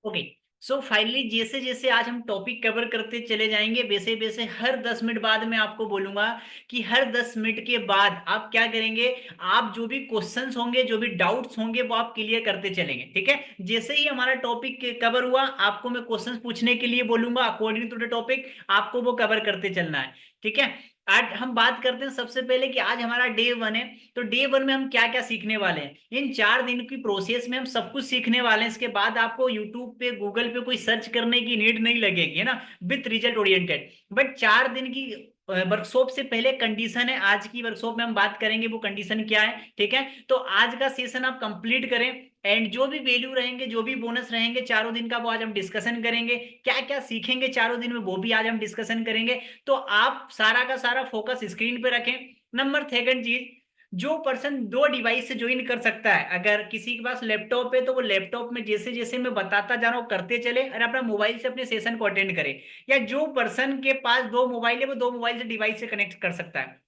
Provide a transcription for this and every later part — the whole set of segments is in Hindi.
ओके। सो फाइनली जैसे जैसे आज हम टॉपिक कवर करते चले जाएंगे, वैसे वैसे हर 10 मिनट बाद मैं आपको बोलूंगा कि हर 10 मिनट के बाद आप क्या करेंगे, आप जो भी क्वेश्चंस होंगे, जो भी डाउट्स होंगे, वो आप क्लियर करते चलेंगे। ठीक है, जैसे ही हमारा टॉपिक कवर हुआ आपको मैं क्वेश्चंस पूछने के लिए बोलूंगा, अकॉर्डिंग टू द टॉपिक आपको वो कवर करते चलना है। ठीक है, आज हम बात करते हैं सबसे पहले कि आज हमारा डे 1 है, तो डे 1 में हम क्या क्या सीखने वाले हैं। इन 4 दिन की प्रोसेस में हम सब कुछ सीखने वाले हैं। इसके बाद आपको यूट्यूब पे, गूगल पे कोई सर्च करने की नीड नहीं लगेगी, है ना, विथ रिजल्ट ओरिएंटेड। बट 4 दिन की वर्कशॉप से पहले कंडीशन है, आज की वर्कशॉप में हम बात करेंगे वो कंडीशन क्या है। ठीक है, तो आज का सेशन आप कंप्लीट करें, एंड जो भी वैल्यू रहेंगे, जो भी बोनस रहेंगे 4 दिन का, वो आज हम डिस्कशन करेंगे। क्या क्या सीखेंगे 4 दिन में, वो भी आज हम डिस्कशन करेंगे। तो आप सारा का सारा फोकस स्क्रीन पे रखें। नंबर सेकंड चीज, जो पर्सन 2 डिवाइस से ज्वाइन कर सकता है, अगर किसी के पास लैपटॉप है तो वो लैपटॉप में जैसे जैसे मैं बताता जा रहा हूँ करते चले, और अपना मोबाइल से अपने सेशन को अटेंड करे। या जो पर्सन के पास 2 मोबाइल है वो 2 मोबाइल से डिवाइस से कनेक्ट कर सकता है।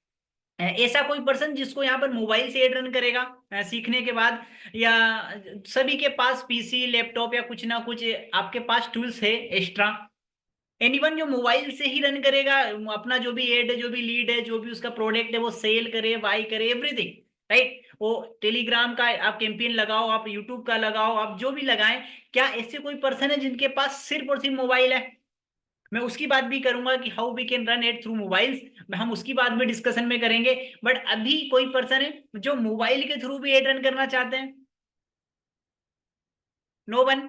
ऐसा कोई पर्सन जिसको यहाँ पर मोबाइल से एड रन करेगा सीखने के बाद, या सभी के पास पीसी, लैपटॉप या कुछ ना कुछ आपके पास टूल्स है एक्स्ट्रा। एनीवन जो मोबाइल से ही रन करेगा, अपना जो भी एड है, जो भी लीड है, जो भी उसका प्रोडक्ट है, वो सेल करे, बाई करे, एवरीथिंग। राइट, वो टेलीग्राम का आप कैंपेन लगाओ, आप यूट्यूब का लगाओ, आप जो भी लगाएं। क्या ऐसे कोई पर्सन है जिनके पास सिर्फ और सिर्फ मोबाइल है? मैं उसकी बात भी करूंगा कि how we can run ad through mobiles, हम उसकी बात भी डिस्कशन में करेंगे। बट अभी कोई पर्सन है जो मोबाइल के थ्रू भी एड रन करना चाहते हैं? No one.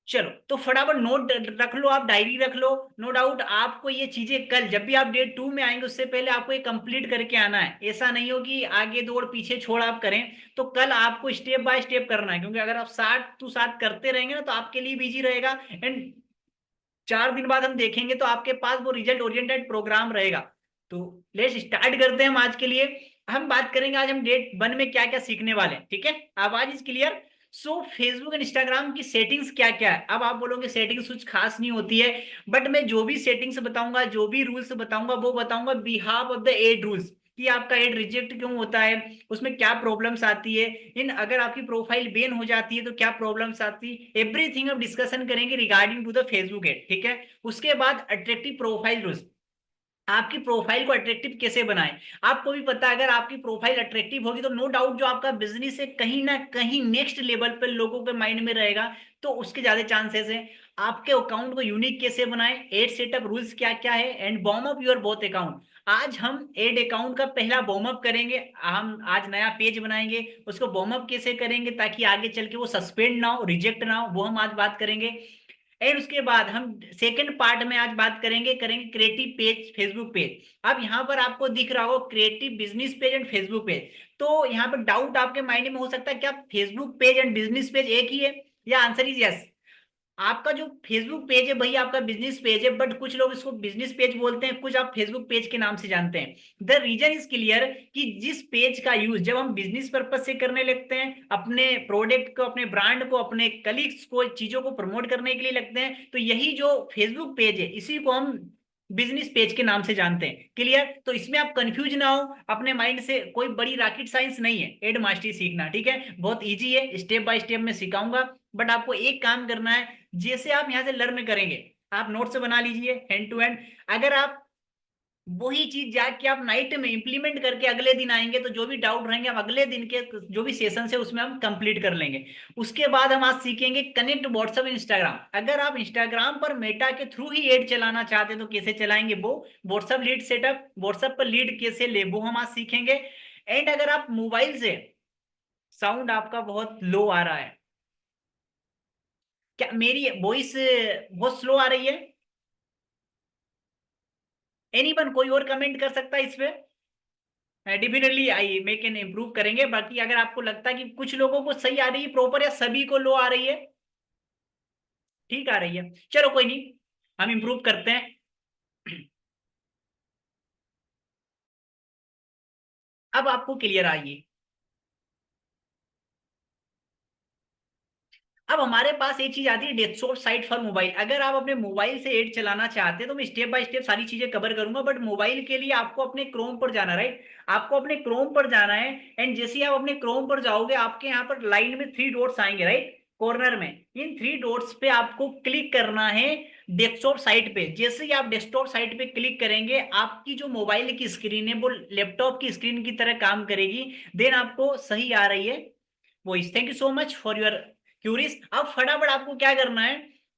चलो तो फटाफट नोट रख लो, आप डायरी रख लो। नो डाउट आपको ये चीजें कल जब भी आप डे 2 में आएंगे उससे पहले आपको ये कंप्लीट करके आना है। ऐसा नहीं हो कि आगे दौड़ पीछे छोड़ आप करें। तो कल आपको स्टेप बाय स्टेप करना है, क्योंकि अगर आप 60 to 60 करते रहेंगे ना तो आपके लिए बिजी रहेगा। एंड 4 दिन बाद हम देखेंगे तो आपके पास वो रिजल्ट ओरिएंटेड प्रोग्राम रहेगा। तो लेट्स स्टार्ट करते हैं हम आज के लिए। हम बात करेंगे आज हम डे 1 में क्या क्या सीखने वाले हैं। ठीक है, आवाज is clear? So Facebook and Instagram की सेटिंग्स क्या क्या है। अब आप बोलोगे सेटिंग्स कुछ खास नहीं होती है, बट मैं जो भी सेटिंग्स बताऊंगा, जो भी रूल्स बताऊंगा, वो बताऊंगा behalf of the ad rules, कि आपका एड रिजेक्ट क्यों होता है, उसमें क्या प्रॉब्लम्स आती है, इन अगर आपकी प्रोफाइल बैन हो जाती है तो क्या प्रॉब्लम्स आती है, एवरीथिंग हम डिस्कशन करेंगे regarding to the Facebook ad. ठीक है, उसके बाद अट्रैक्टिव प्रोफाइल रूल्स, आपकी प्रोफाइल को अट्रैक्टिव कैसे बनाएं। आपको भी पता है अगर आपकी प्रोफाइल अट्रैक्टिव होगी तो नो डाउट जो आपका बिजनेस है कहीं ना कहीं नेक्स्ट लेवल पर लोगों के माइंड में रहेगा, तो उसके ज्यादा चांसेस है। आपके अकाउंट को यूनिक कैसे बनाएं, एड सेटअप रूल्स क्या क्या है, and warm up your both account. आज हम एड अकाउंट का पहला बॉर्म अप करेंगे, हम आज नया पेज बनाएंगे, उसको बॉर्म अप कैसे करेंगे ताकि आगे चल के वो सस्पेंड ना हो, रिजेक्ट ना हो, वो हम आज बात करेंगे। एंड उसके बाद हम सेकंड पार्ट में आज बात करेंगे क्रिएटिव पेज, फेसबुक पेज। अब यहाँ पर आपको दिख रहा हो creative business page and Facebook page. तो यहाँ पर डाउट आपके माइंड में हो सकता है क्या Facebook page and business page एक ही है? या आंसर इज यस। आपका जो फेसबुक पेज है भाई आपका बिजनेस पेज है, बट कुछ लोग इसको बिजनेस पेज बोलते हैं, कुछ आप फेसबुक पेज के नाम से जानते हैं। द रीजन इज क्लियर कि जिस पेज का यूज जब हम बिजनेस पर्पज से करने लगते हैं, अपने प्रोडक्ट को, अपने ब्रांड को, अपने कलीग्स को, चीजों को प्रमोट करने के लिए लगते हैं, तो यही जो फेसबुक पेज है इसी को हम बिजनेस पेज के नाम से जानते हैं। क्लियर? तो इसमें आप कंफ्यूज ना हो अपने माइंड से, कोई बड़ी रॉकेट साइंस नहीं है एड मास्टरी सीखना। ठीक है, बहुत इजी है, स्टेप बाय स्टेप में सिखाऊंगा। बट आपको एक काम करना है, जैसे आप यहां से लर्न करेंगे, आप नोट्स बना लीजिए हैंड टू हैंड। अगर आप वही चीज जाके आप नाइट में इंप्लीमेंट करके अगले दिन आएंगे तो जो भी डाउट रहेंगे हम अगले दिन के जो भी सेशन है उसमें हम कंप्लीट कर लेंगे। उसके बाद हम आज सीखेंगे कनेक्ट व्हाट्सएप इंस्टाग्राम। अगर आप इंस्टाग्राम पर मेटा के थ्रू ही एड चलाना चाहते हैं तो कैसे चलाएंगे वो, व्हाट्सएप लीड सेटअप, व्हाट्सएप पर लीड कैसे ले, वो हम आज सीखेंगे। एंड अगर आप मोबाइल से, साउंड आपका बहुत लो आ रहा है, क्या मेरी वॉइस बहुत स्लो आ रही है? एनीवन कोई और कमेंट कर सकता है इस पे? Definitely I make an improve करेंगे। बाकी अगर आपको लगता है कि कुछ लोगों को सही आ रही है प्रॉपर, या सभी को लो आ रही है, ठीक आ रही है, चलो कोई नहीं, हम इम्प्रूव करते हैं। अब आपको क्लियर आइए। अब हमारे पास एक चीज आती है डेस्कटॉप साइट फॉर मोबाइल। अगर आप अपने मोबाइल से एड चलाना चाहते हैं तो मैं स्टेप बाय स्टेप सारी चीजें कवर करूंगा, बट मोबाइल के लिए आपको अपने क्रोम पर जाना, राइट, आपको अपने क्रोम पर जाना है। एंड जैसे ही आप अपने क्रोम पर जाओगे आपके यहाँ पर लाइन में 3 डॉट्स आएंगे, राइट। कॉर्नर में इन थ्री डॉट्स पे आपको क्लिक करना है डेस्कटॉप साइट पे। जैसे ही आप डेस्कटॉप साइट पे क्लिक करेंगे आपकी जो मोबाइल की स्क्रीन है वो लैपटॉप की स्क्रीन की तरह काम करेगी। देन आपको सही आ रही है voice. Thank you so much for your queries. अब फटाफट आपको क्या करना है,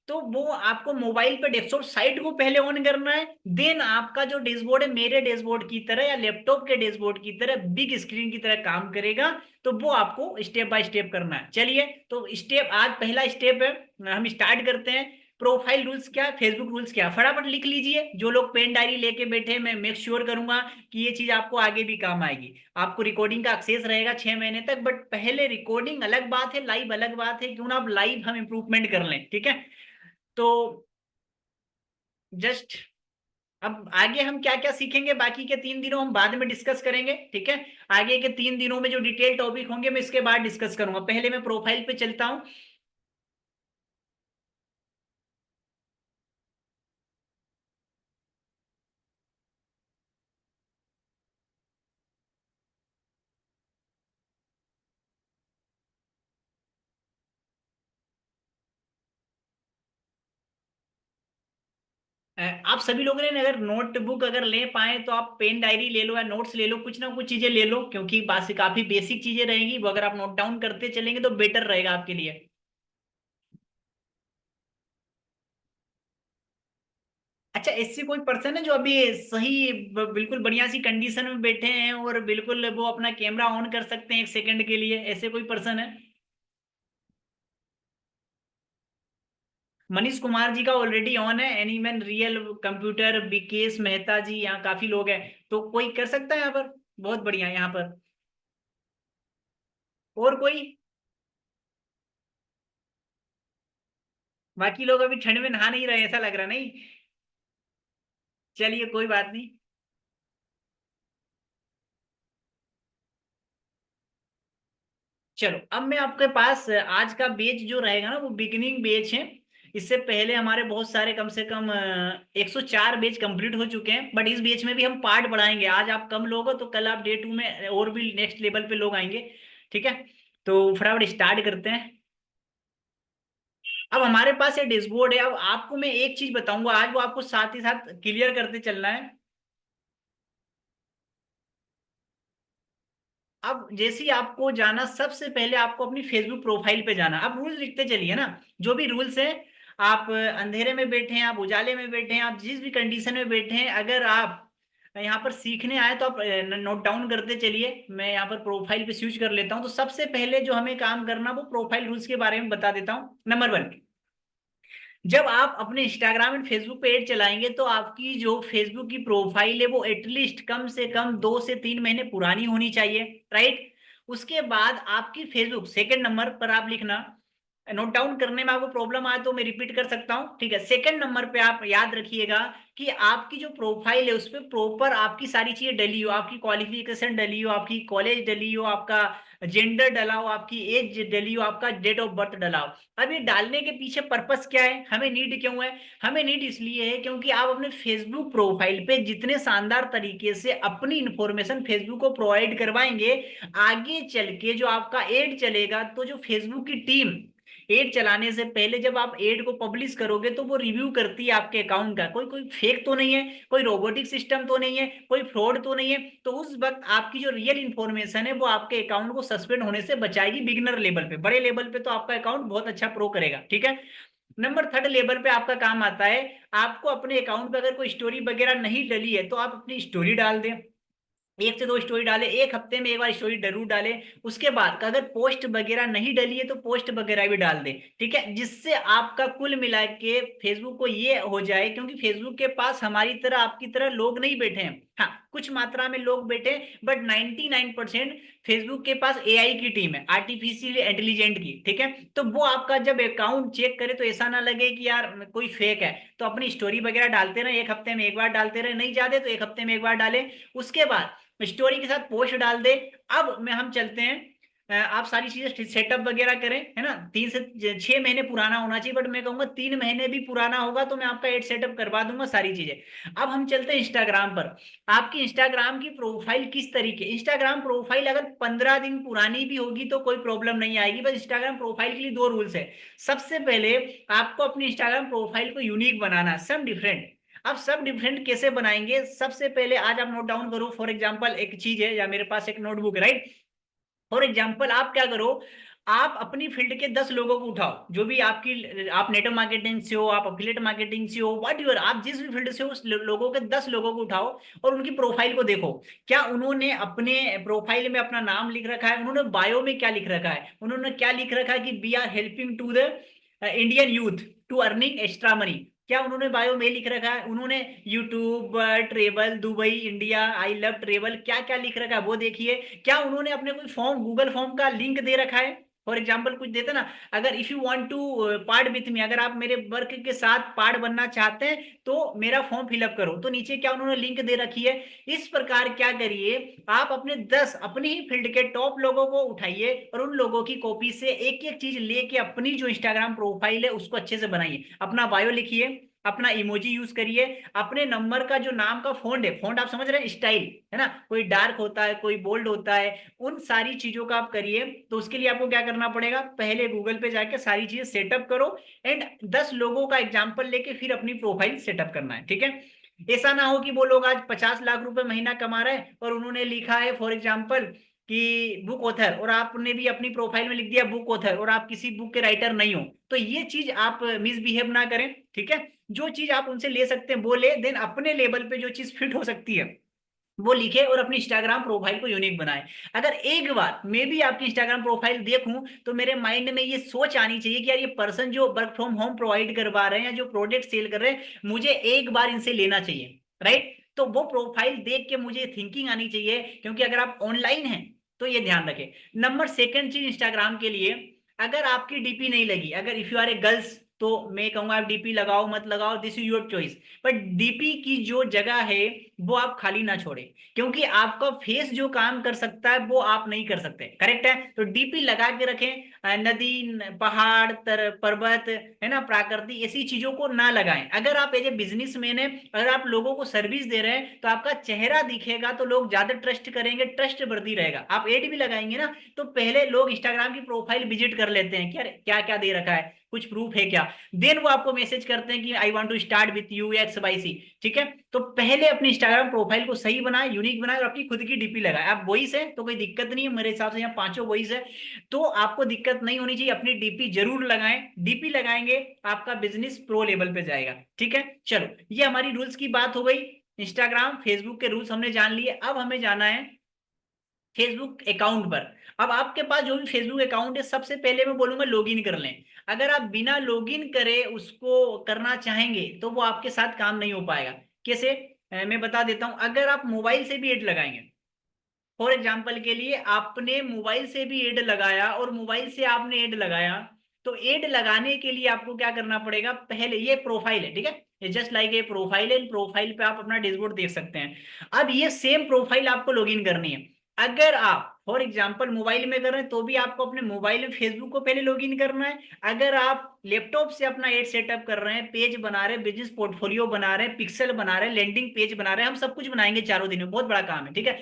तो वो आपको मोबाइल पे डेस्कटॉप साइट को पहले ऑन करना है। देन आपका जो डैशबोर्ड है मेरे डैशबोर्ड की तरह या लैपटॉप के डैशबोर्ड की तरह बिग स्क्रीन की तरह काम करेगा। तो वो आपको स्टेप बाय स्टेप करना है। चलिए, तो स्टेप आज पहला स्टेप है, हम स्टार्ट करते हैं। प्रोफाइल रूल्स क्या, फेसबुक रूल्स क्या, फटाफट लिख लीजिए। जो लोग पेन डायरी लेके बैठे हैं, मैं मेक श्योर करूंगा कि ये चीज आपको आगे भी काम आएगी। आपको रिकॉर्डिंग का एक्सेस रहेगा 6 महीने तक, बट पहले रिकॉर्डिंग अलग बात है, लाइव अलग बात है। क्यों ना आप लाइव हम इंप्रूवमेंट कर लें, ठीक है। तो जस्ट अब आगे हम क्या क्या सीखेंगे बाकी के 3 दिनों हम बाद में डिस्कस करेंगे, ठीक है। आगे के 3 दिनों में जो डिटेल टॉपिक होंगे मैं इसके बाद डिस्कस करूंगा। पहले मैं प्रोफाइल पे चलता हूं। आप सभी लोगों ने अगर नोटबुक अगर ले पाए तो आप पेन डायरी ले लो या नोट्स ले लो, कुछ ना कुछ चीजें ले लो, क्योंकि बात काफी बेसिक चीजें रहेंगी। वो अगर आप नोट डाउन करते चलेंगे तो बेटर रहेगा आपके लिए। अच्छा, ऐसे कोई पर्सन है जो अभी सही बिल्कुल बढ़िया सी कंडीशन में बैठे हैं और बिल्कुल वो अपना कैमरा ऑन कर सकते हैं 1 सेकंड के लिए, ऐसे कोई पर्सन है? मनीष कुमार जी का ऑलरेडी ऑन है। एनीमैन रियल कंप्यूटर विकेश मेहता जी, यहाँ काफी लोग हैं। तो कोई कर सकता है यहाँ पर? बहुत बढ़िया यहाँ पर। और कोई? बाकी लोग अभी ठंड में नहा नहीं रहे ऐसा लग रहा, नहीं? चलिए कोई बात नहीं। चलो, अब मैं आपके पास आज का बेच जो रहेगा ना वो बिगिनिंग बेच है। इससे पहले हमारे बहुत सारे कम से कम 104 बेच कंप्लीट हो चुके हैं, बट इस बेच में भी हम पार्ट बढ़ाएंगे। आज आप कम लोग हो तो कल आप डे 2 में और भी नेक्स्ट लेवल पे लोग आएंगे, ठीक है। तो फटाफट स्टार्ट करते हैं। अब हमारे पास ये डैशबोर्ड है। अब आपको मैं एक चीज बताऊंगा आज, वो आपको साथ ही साथ क्लियर करते चलना है। अब जैसे ही आपको जाना, सबसे पहले आपको अपनी फेसबुक प्रोफाइल पे जाना। अब रूल्स लिखते चलिए ना, जो भी रूल्स है। आप अंधेरे में बैठे हैं, आप उजाले में बैठे हैं, आप जिस भी कंडीशन में बैठे हैं, अगर आप यहाँ पर सीखने आए तो आप नोट डाउन करते चलिए। मैं यहाँ पर प्रोफाइल पे स्विच कर लेता हूँ। तो सबसे पहले जो हमें काम करना वो प्रोफाइल रूल्स के बारे में बता देता हूँ। नंबर 1, जब आप अपने इंस्टाग्राम एंड फेसबुक पे ऐड चलाएंगे तो आपकी जो फेसबुक की प्रोफाइल है वो एटलीस्ट कम से कम 2 से 3 महीने पुरानी होनी चाहिए, राइट। उसके बाद आपकी फेसबुक सेकंड नंबर पर आप लिखना। नोट डाउन करने में आपको प्रॉब्लम आए तो मैं रिपीट कर सकता हूँ, ठीक है। सेकंड नंबर पे आप याद रखिएगा कि आपकी जो प्रोफाइल है उस पर प्रॉपर आपकी सारी चीजें डली हो, आपकी क्वालिफिकेशन डली हो, आपकी कॉलेज डली हो, आपका जेंडर डला हो, आपकी एज डली हो, आपका डेट ऑफ बर्थ डला हो। अब ये डालने के पीछे पर्पस क्या है, हमें नीड क्यों है? हमें नीड इसलिए है क्योंकि आप अपने फेसबुक प्रोफाइल पे जितने शानदार तरीके से अपनी इंफॉर्मेशन फेसबुक को प्रोवाइड करवाएंगे, आगे चल के जो आपका एड चलेगा तो जो फेसबुक की टीम एड चलाने से पहले जब आप एड को पब्लिश करोगे तो वो रिव्यू करती है आपके अकाउंट का, कोई कोई फेक तो नहीं है, कोई रोबोटिक सिस्टम तो नहीं है, कोई फ्रॉड तो नहीं है। तो उस वक्त आपकी जो रियल इंफॉर्मेशन है वो आपके अकाउंट को सस्पेंड होने से बचाएगी। बिगिनर लेवल पे, बड़े लेवल पे तो आपका अकाउंट बहुत अच्छा प्रो करेगा, ठीक है। नंबर थर्ड लेवल पे आपका काम आता है, आपको अपने अकाउंट पे अगर कोई स्टोरी वगैरह नहीं डली है तो आप अपनी स्टोरी डाल दें। 1 से 2 स्टोरी डाले, एक हफ्ते में एक बार स्टोरी जरूर डाले। उसके बाद अगर पोस्ट वगैरह नहीं डली है तो पोस्ट वगैरह भी डाल दे, ठीक है। जिससे आपका कुल मिला के फेसबुक को ये हो जाए, क्योंकि फेसबुक के पास हमारी तरह आपकी तरह लोग नहीं बैठे हैं। हाँ, कुछ मात्रा में लोग बैठे हैं, बट 99% फेसबुक के पास एआई की टीम है, आर्टिफिशियल इंटेलिजेंट की, ठीक है। तो वो आपका जब अकाउंट चेक करे तो ऐसा ना लगे कि यार कोई फेक है। तो अपनी स्टोरी वगैरह डालते रहे, एक हफ्ते में एक बार डालते रहे, नहीं जाते तो एक हफ्ते में एक बार डाले। उसके बाद स्टोरी के साथ पोस्ट डाल दे। अब में हम चलते हैं आप सारी चीजें सेटअप वगैरह करें, है ना। 3 से 6 महीने पुराना होना चाहिए, बट मैं कहूंगा 3 महीने भी पुराना होगा तो मैं आपका एड सेटअप करवा दूंगा सारी चीजें। अब हम चलते हैं इंस्टाग्राम पर। आपकी इंस्टाग्राम की प्रोफाइल किस तरीके, इंस्टाग्राम प्रोफाइल अगर 15 दिन पुरानी भी होगी तो कोई प्रॉब्लम नहीं आएगी। बस इंस्टाग्राम प्रोफाइल के लिए दो रूल्स है। सबसे पहले आपको अपनी इंस्टाग्राम प्रोफाइल को यूनिक बनाना, सम डिफरेंट। आप सब डिफरेंट कैसे बनाएंगे, सबसे पहले आज आप नोट डाउन करो। फॉर एग्जांपल एक चीज है, या मेरे पास एक नोटबुक है, राइट। फॉर एग्जाम्पल आप क्या करो, आप अपनी फील्ड के 10 लोगों को उठाओ, जो भी आपकी, आप नेटवर्क मार्केटिंग से हो, आप अफिलिएट मार्केटिंग से हो, व्हाट एवर, आप जिस भी फील्ड से हो, उस लोगों के 10 लोगों को उठाओ और उनकी प्रोफाइल को देखो। क्या उन्होंने अपने प्रोफाइल में अपना नाम लिख रखा है, उन्होंने बायो में क्या लिख रखा है, उन्होंने क्या लिख रखा है कि we are helping to the Indian youth to earning extra money. क्या उन्होंने बायो में लिख रखा है, उन्होंने YouTube, travel, Dubai, India, I love travel, क्या क्या लिख रखा है वो देखिए। क्या उन्होंने अपने कोई फॉर्म, गूगल फॉर्म का लिंक दे रखा है, फॉर एग्जाम्पल कुछ देते ना, अगर if you want to part with me, अगर आप मेरे वर्क के साथ पार्ट बनना चाहते हैं तो मेरा फॉर्म फिलअप करो, तो नीचे क्या उन्होंने लिंक दे रखी है। इस प्रकार क्या करिए, आप अपने 10 अपनी ही फील्ड के टॉप लोगों को उठाइए और उन लोगों की कॉपी से एक एक चीज लेके अपनी जो इंस्टाग्राम प्रोफाइल है उसको अच्छे से बनाइए। अपना बायो लिखिए, अपना इमोजी यूज करिए, अपने नंबर का जो नाम का फॉन्ट है, फॉन्ट आप समझ रहे हैं, स्टाइल, है ना, कोई डार्क होता है, कोई बोल्ड होता है, उन सारी चीजों का आप करिए। तो उसके लिए आपको क्या करना पड़ेगा, पहले गूगल पे जाके सारी चीजें सेटअप करो एंड 10 लोगों का एग्जाम्पल लेके फिर अपनी प्रोफाइल सेटअप करना है, ठीक है। ऐसा ना हो कि वो लोग आज 50 लाख रुपए महीना कमा रहे हैं और उन्होंने लिखा है फॉर एग्जाम्पल कि बुक ऑथर, और आपने भी अपनी प्रोफाइल में लिख दिया बुक ऑथर, और आप किसी बुक के राइटर नहीं हो। तो ये चीज आप मिसबिहेव ना करें, ठीक है। जो चीज आप उनसे ले सकते हैं वो ले, देन अपने लेवल पे जो चीज फिट हो सकती है वो लिखे और अपनी इंस्टाग्राम प्रोफाइल को यूनिक बनाए। अगर एक बार मैं भी आपकी इंस्टाग्राम प्रोफाइल देखूं तो मेरे माइंड में ये सोच आनी चाहिए कि यार ये पर्सन जो वर्क फ्रॉम होम प्रोवाइड करवा रहे हैं या जो प्रोडक्ट सेल कर रहे हैं, मुझे एक बार इनसे लेना चाहिए, राइट। तो वो प्रोफाइल देख के मुझे थिंकिंग आनी चाहिए, क्योंकि अगर आप ऑनलाइन हैं तो ये ध्यान रखें। नंबर सेकंड चीज इंस्टाग्राम के लिए, अगर आपकी डीपी नहीं लगी, अगर if you are a girls तो मैं कहूंगा आप डीपी लगाओ मत लगाओ, this is your choice. But DP की जो जगह है वो आप खाली ना छोड़े, क्योंकि आपका फेस जो काम कर सकता है वो आप नहीं कर सकते, करेक्ट है। तो डीपी लगा के रखें। नदी, पहाड़, पर्वत, है ना, प्राकृतिक, ऐसी चीजों को ना लगाएं। अगर आप एज ए बिजनेसमैन है, अगर आप लोगों को सर्विस दे रहे हैं तो आपका चेहरा दिखेगा तो लोग ज्यादा ट्रस्ट करेंगे, ट्रस्ट बढ़ती रहेगा। आप एड भी लगाएंगे ना तो पहले लोग इंस्टाग्राम की प्रोफाइल विजिट कर लेते हैं कि यार क्या क्या दे रखा है, कुछ प्रूफ है क्या। देन वो आपको मैसेज करते हैं कि I want to start with you X Y Z, ठीक है। तो पहले अपनी इंस्टाग्राम प्रोफाइल को सही बनाए, यूनिक बनाए और अपनी खुद की डीपी लगाए। आप वॉइस है तो कोई दिक्कत नहीं है, मेरे हिसाब से यहाँ पांचों वॉइस है तो आपको दिक्कत नहीं होनी चाहिए। अपनी डीपी जरूर लगाएं, डीपी लगाएंगे आपका बिजनेस प्रो लेवल पे जाएगा, ठीक है। चलो, ये हमारी रूल्स की बात हो गई। इंस्टाग्राम फेसबुक के रूल्स हमने जान लिए, अब हमें जाना है फेसबुक अकाउंट पर। अब आपके पास जो भी फेसबुक अकाउंट है, सबसे पहले मैं बोलूंगा लॉगिन कर लें। अगर आप बिना लॉगिन करे उसको करना चाहेंगे तो वो आपके साथ काम नहीं हो पाएगा। कैसे, मैं बता देता हूं। अगर आप मोबाइल से भी एड लगाएंगे, फॉर एग्जाम्पल के लिए आपने मोबाइल से भी एड लगाया और मोबाइल से आपने एड लगाया, तो एड लगाने के लिए आपको क्या करना पड़ेगा, पहले ये प्रोफाइल है, ठीक है, ये जस्ट लाइक ये प्रोफाइल है, प्रोफाइल पे आप अपना डैशबोर्ड देख सकते हैं। अब ये सेम प्रोफाइल आपको लॉगिन करनी है। अगर आप फॉर एग्जाम्पल मोबाइल में कर रहे हैं तो भी आपको अपने मोबाइल में फेसबुक को पहले लॉगिन करना है। अगर आप लैपटॉप से अपना एड सेटअप कर रहे हैं, पेज बना रहे हैं, बिजनेस पोर्टफोलियो बना रहे हैं, पिक्सल बना रहे हैं, लैंडिंग पेज बना रहे हैं, हम सब कुछ बनाएंगे चारों दिन में, बहुत बड़ा काम है, ठीक है।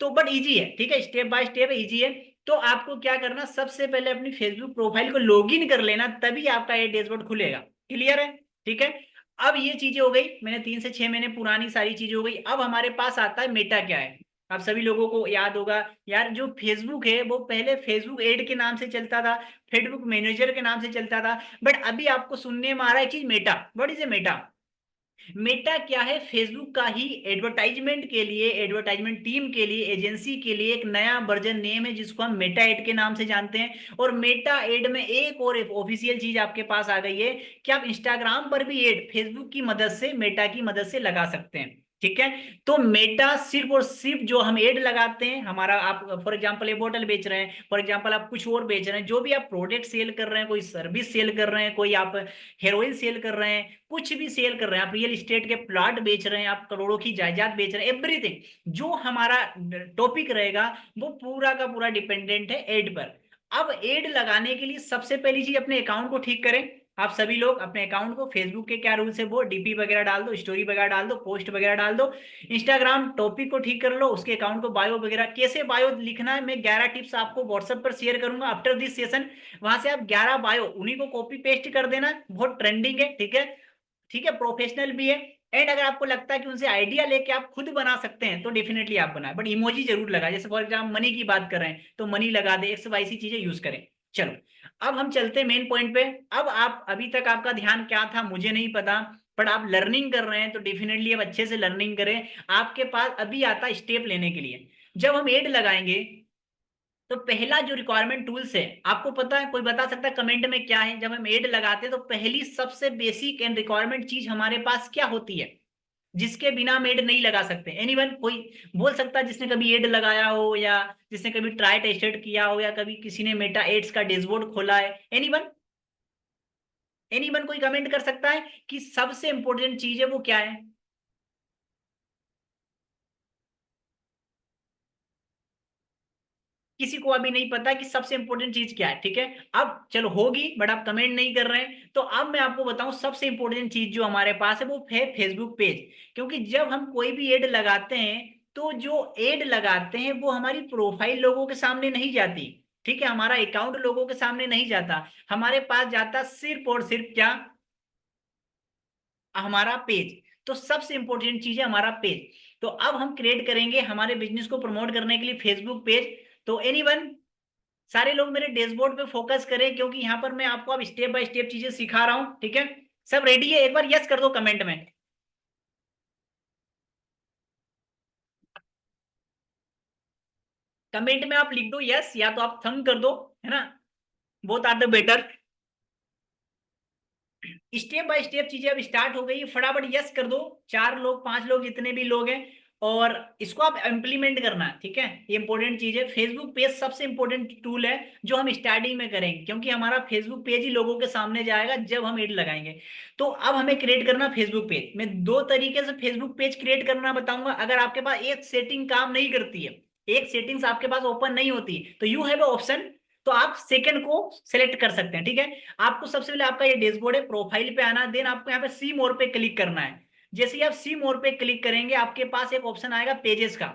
तो बट इजी है, ठीक है, स्टेप बाय स्टेप इजी है। तो आपको क्या करना, सबसे पहले अपनी फेसबुक प्रोफाइल को लॉगिन कर लेना, तभी आपका ये डैशबोर्ड खुलेगा। क्लियर है, ठीक है। अब ये चीजें हो गई, मैंने 3 से 6 महीने पुरानी सारी चीजें हो गई। अब हमारे पास आता है मेटा क्या है। आप सभी लोगों को याद होगा यार, जो फेसबुक है वो पहले फेसबुक एड के नाम से चलता था, फेसबुक मैनेजर के नाम से चलता था, बट अभी आपको सुनने में आ रहा है चीज Meta. What is a Meta. Meta क्या है, फेसबुक का ही एडवर्टाइजमेंट के लिए, एडवर्टाइजमेंट टीम के लिए, एजेंसी के लिए एक नया वर्जन नेम है जिसको हम मेटा एड के नाम से जानते हैं। और मेटा एड में एक और ऑफिशियल चीज आपके पास आ गई है कि आप इंस्टाग्राम पर भी एड फेसबुक की मदद से, मेटा की मदद से लगा सकते हैं। ठीक है। तो मेटा सिर्फ और सिर्फ जो हम एड लगाते हैं, हमारा आप फॉर एग्जांपल ये बोतल बेच रहे हैं, फॉर एग्जांपल आप कुछ और बेच रहे हैं, जो भी आप प्रोडक्ट सेल कर रहे हैं, कोई सर्विस सेल कर रहे हैं, कोई आप हेरोइन सेल कर रहे हैं, कुछ भी सेल कर रहे हैं, आप रियल एस्टेट के प्लॉट बेच रहे हैं, आप करोड़ों की जायदाद बेच रहे हैं, एवरीथिंग जो हमारा टॉपिक रहेगा वो पूरा का पूरा डिपेंडेंट है एड पर। अब एड लगाने के लिए सबसे पहली चीज अपने अकाउंट को ठीक करें। आप सभी लोग अपने अकाउंट को, फेसबुक के क्या रूल्स है वो डीपी वगैरह डाल दो, स्टोरी वगैरह डाल दो, पोस्ट वगैरह डाल दो। इंस्टाग्राम टॉपिक को ठीक कर लो, उसके अकाउंट को बायो वगैरह कैसे बायो लिखना है, मैं 11 टिप्स आपको व्हाट्सएप पर शेयर करूंगा आफ्टर दिस सेशन। वहां से आप 11 बायो उन्हीं को कॉपी पेस्ट कर देना, बहुत ट्रेंडिंग है, ठीक है। ठीक है, प्रोफेशनल भी है। एंड अगर आपको लगता है कि उनसे आइडिया लेके आप खुद बना सकते हैं तो डेफिनेटली आप बनाए, बट इमोजी जरूर लगा, जैसे फॉर एग्जाम्पल मनी की बात कर रहे हैं तो मनी लगा दे, एक्स वाई सी चीजें यूज करें। चलो, अब हम चलते हैं मेन पॉइंट पे। अब आप अभी तक आपका ध्यान क्या था मुझे नहीं पता, बट आप लर्निंग कर रहे हैं तो डेफिनेटली अब अच्छे से लर्निंग करें। आपके पास अभी आता है स्टेप लेने के लिए। जब हम एड लगाएंगे तो पहला जो रिक्वायरमेंट टूल्स है, आपको पता है, कोई बता सकता है कमेंट में क्या है? जब हम एड लगाते हैं तो पहली सबसे बेसिक एंड रिक्वायरमेंट चीज हमारे पास क्या होती है, जिसके बिना हम एड नहीं लगा सकते? एनीवन कोई बोल सकता है जिसने कभी एड लगाया हो, या जिसने कभी ट्राई टेस्टेड किया हो, या कभी किसी ने मेटा एड्स का डैशबोर्ड खोला है? एनीवन? एनीवन कोई कमेंट कर सकता है कि सबसे इंपॉर्टेंट चीज है वो क्या है? किसी को अभी नहीं पता कि सबसे इंपॉर्टेंट चीज क्या है, ठीक है। अब चलो होगी, बट आप कमेंट नहीं कर रहे हैं, तो अब मैं आपको बताऊं सबसे इंपॉर्टेंट चीज जो हमारे पास है वो है फेसबुक पेज। क्योंकि जब हम कोई भी एड लगाते हैं तो जो एड लगाते हैं वो हमारी प्रोफाइल लोगों के सामने नहीं जाती, ठीक है, हमारा अकाउंट लोगों के सामने नहीं जाता, हमारे पास जाता सिर्फ और सिर्फ क्या, हमारा पेज। तो सबसे इंपॉर्टेंट चीज है हमारा पेज। तो अब हम क्रिएट करेंगे हमारे बिजनेस को प्रमोट करने के लिए फेसबुक पेज। तो एनीवन, सारे लोग मेरे डैशबोर्ड पे फोकस करें, क्योंकि यहां पर मैं आपको अब स्टेप बाय स्टेप चीजें सिखा रहा हूं, ठीक है। सब रेडी है? एक बार यस कर दो कमेंट में। कमेंट में आप लिख दो यस, या तो आप थंब कर दो, है ना, both are the better. Step by step चीजें अब स्टार्ट हो गई, फटाफट यस कर दो, 4 लोग 5 लोग जितने भी लोग हैं, और इसको आप इम्प्लीमेंट करना, ठीक है। ये इंपॉर्टेंट चीज है, फेसबुक पेज सबसे इंपॉर्टेंट टूल है जो हम स्टार्टिंग में करेंगे, क्योंकि हमारा फेसबुक पेज ही लोगों के सामने जाएगा जब हम एड लगाएंगे। तो अब हमें क्रिएट करना फेसबुक पेज। मैं 2 तरीके से फेसबुक पेज क्रिएट करना बताऊंगा। अगर आपके पास एक सेटिंग काम नहीं करती है, एक सेटिंग्स आपके पास ओपन नहीं होती, तो यू हैव ऑप्शन, तो आप सेकंड को सेलेक्ट कर सकते हैं, ठीक है। आपको सबसे पहले आपका ये डैशबोर्ड है, प्रोफाइल पे आना, देन आपको यहाँ पे सी मोर पे क्लिक करना है। जैसे ही आप सी मोर पे क्लिक करेंगे आपके पास एक ऑप्शन आएगा पेजेस का,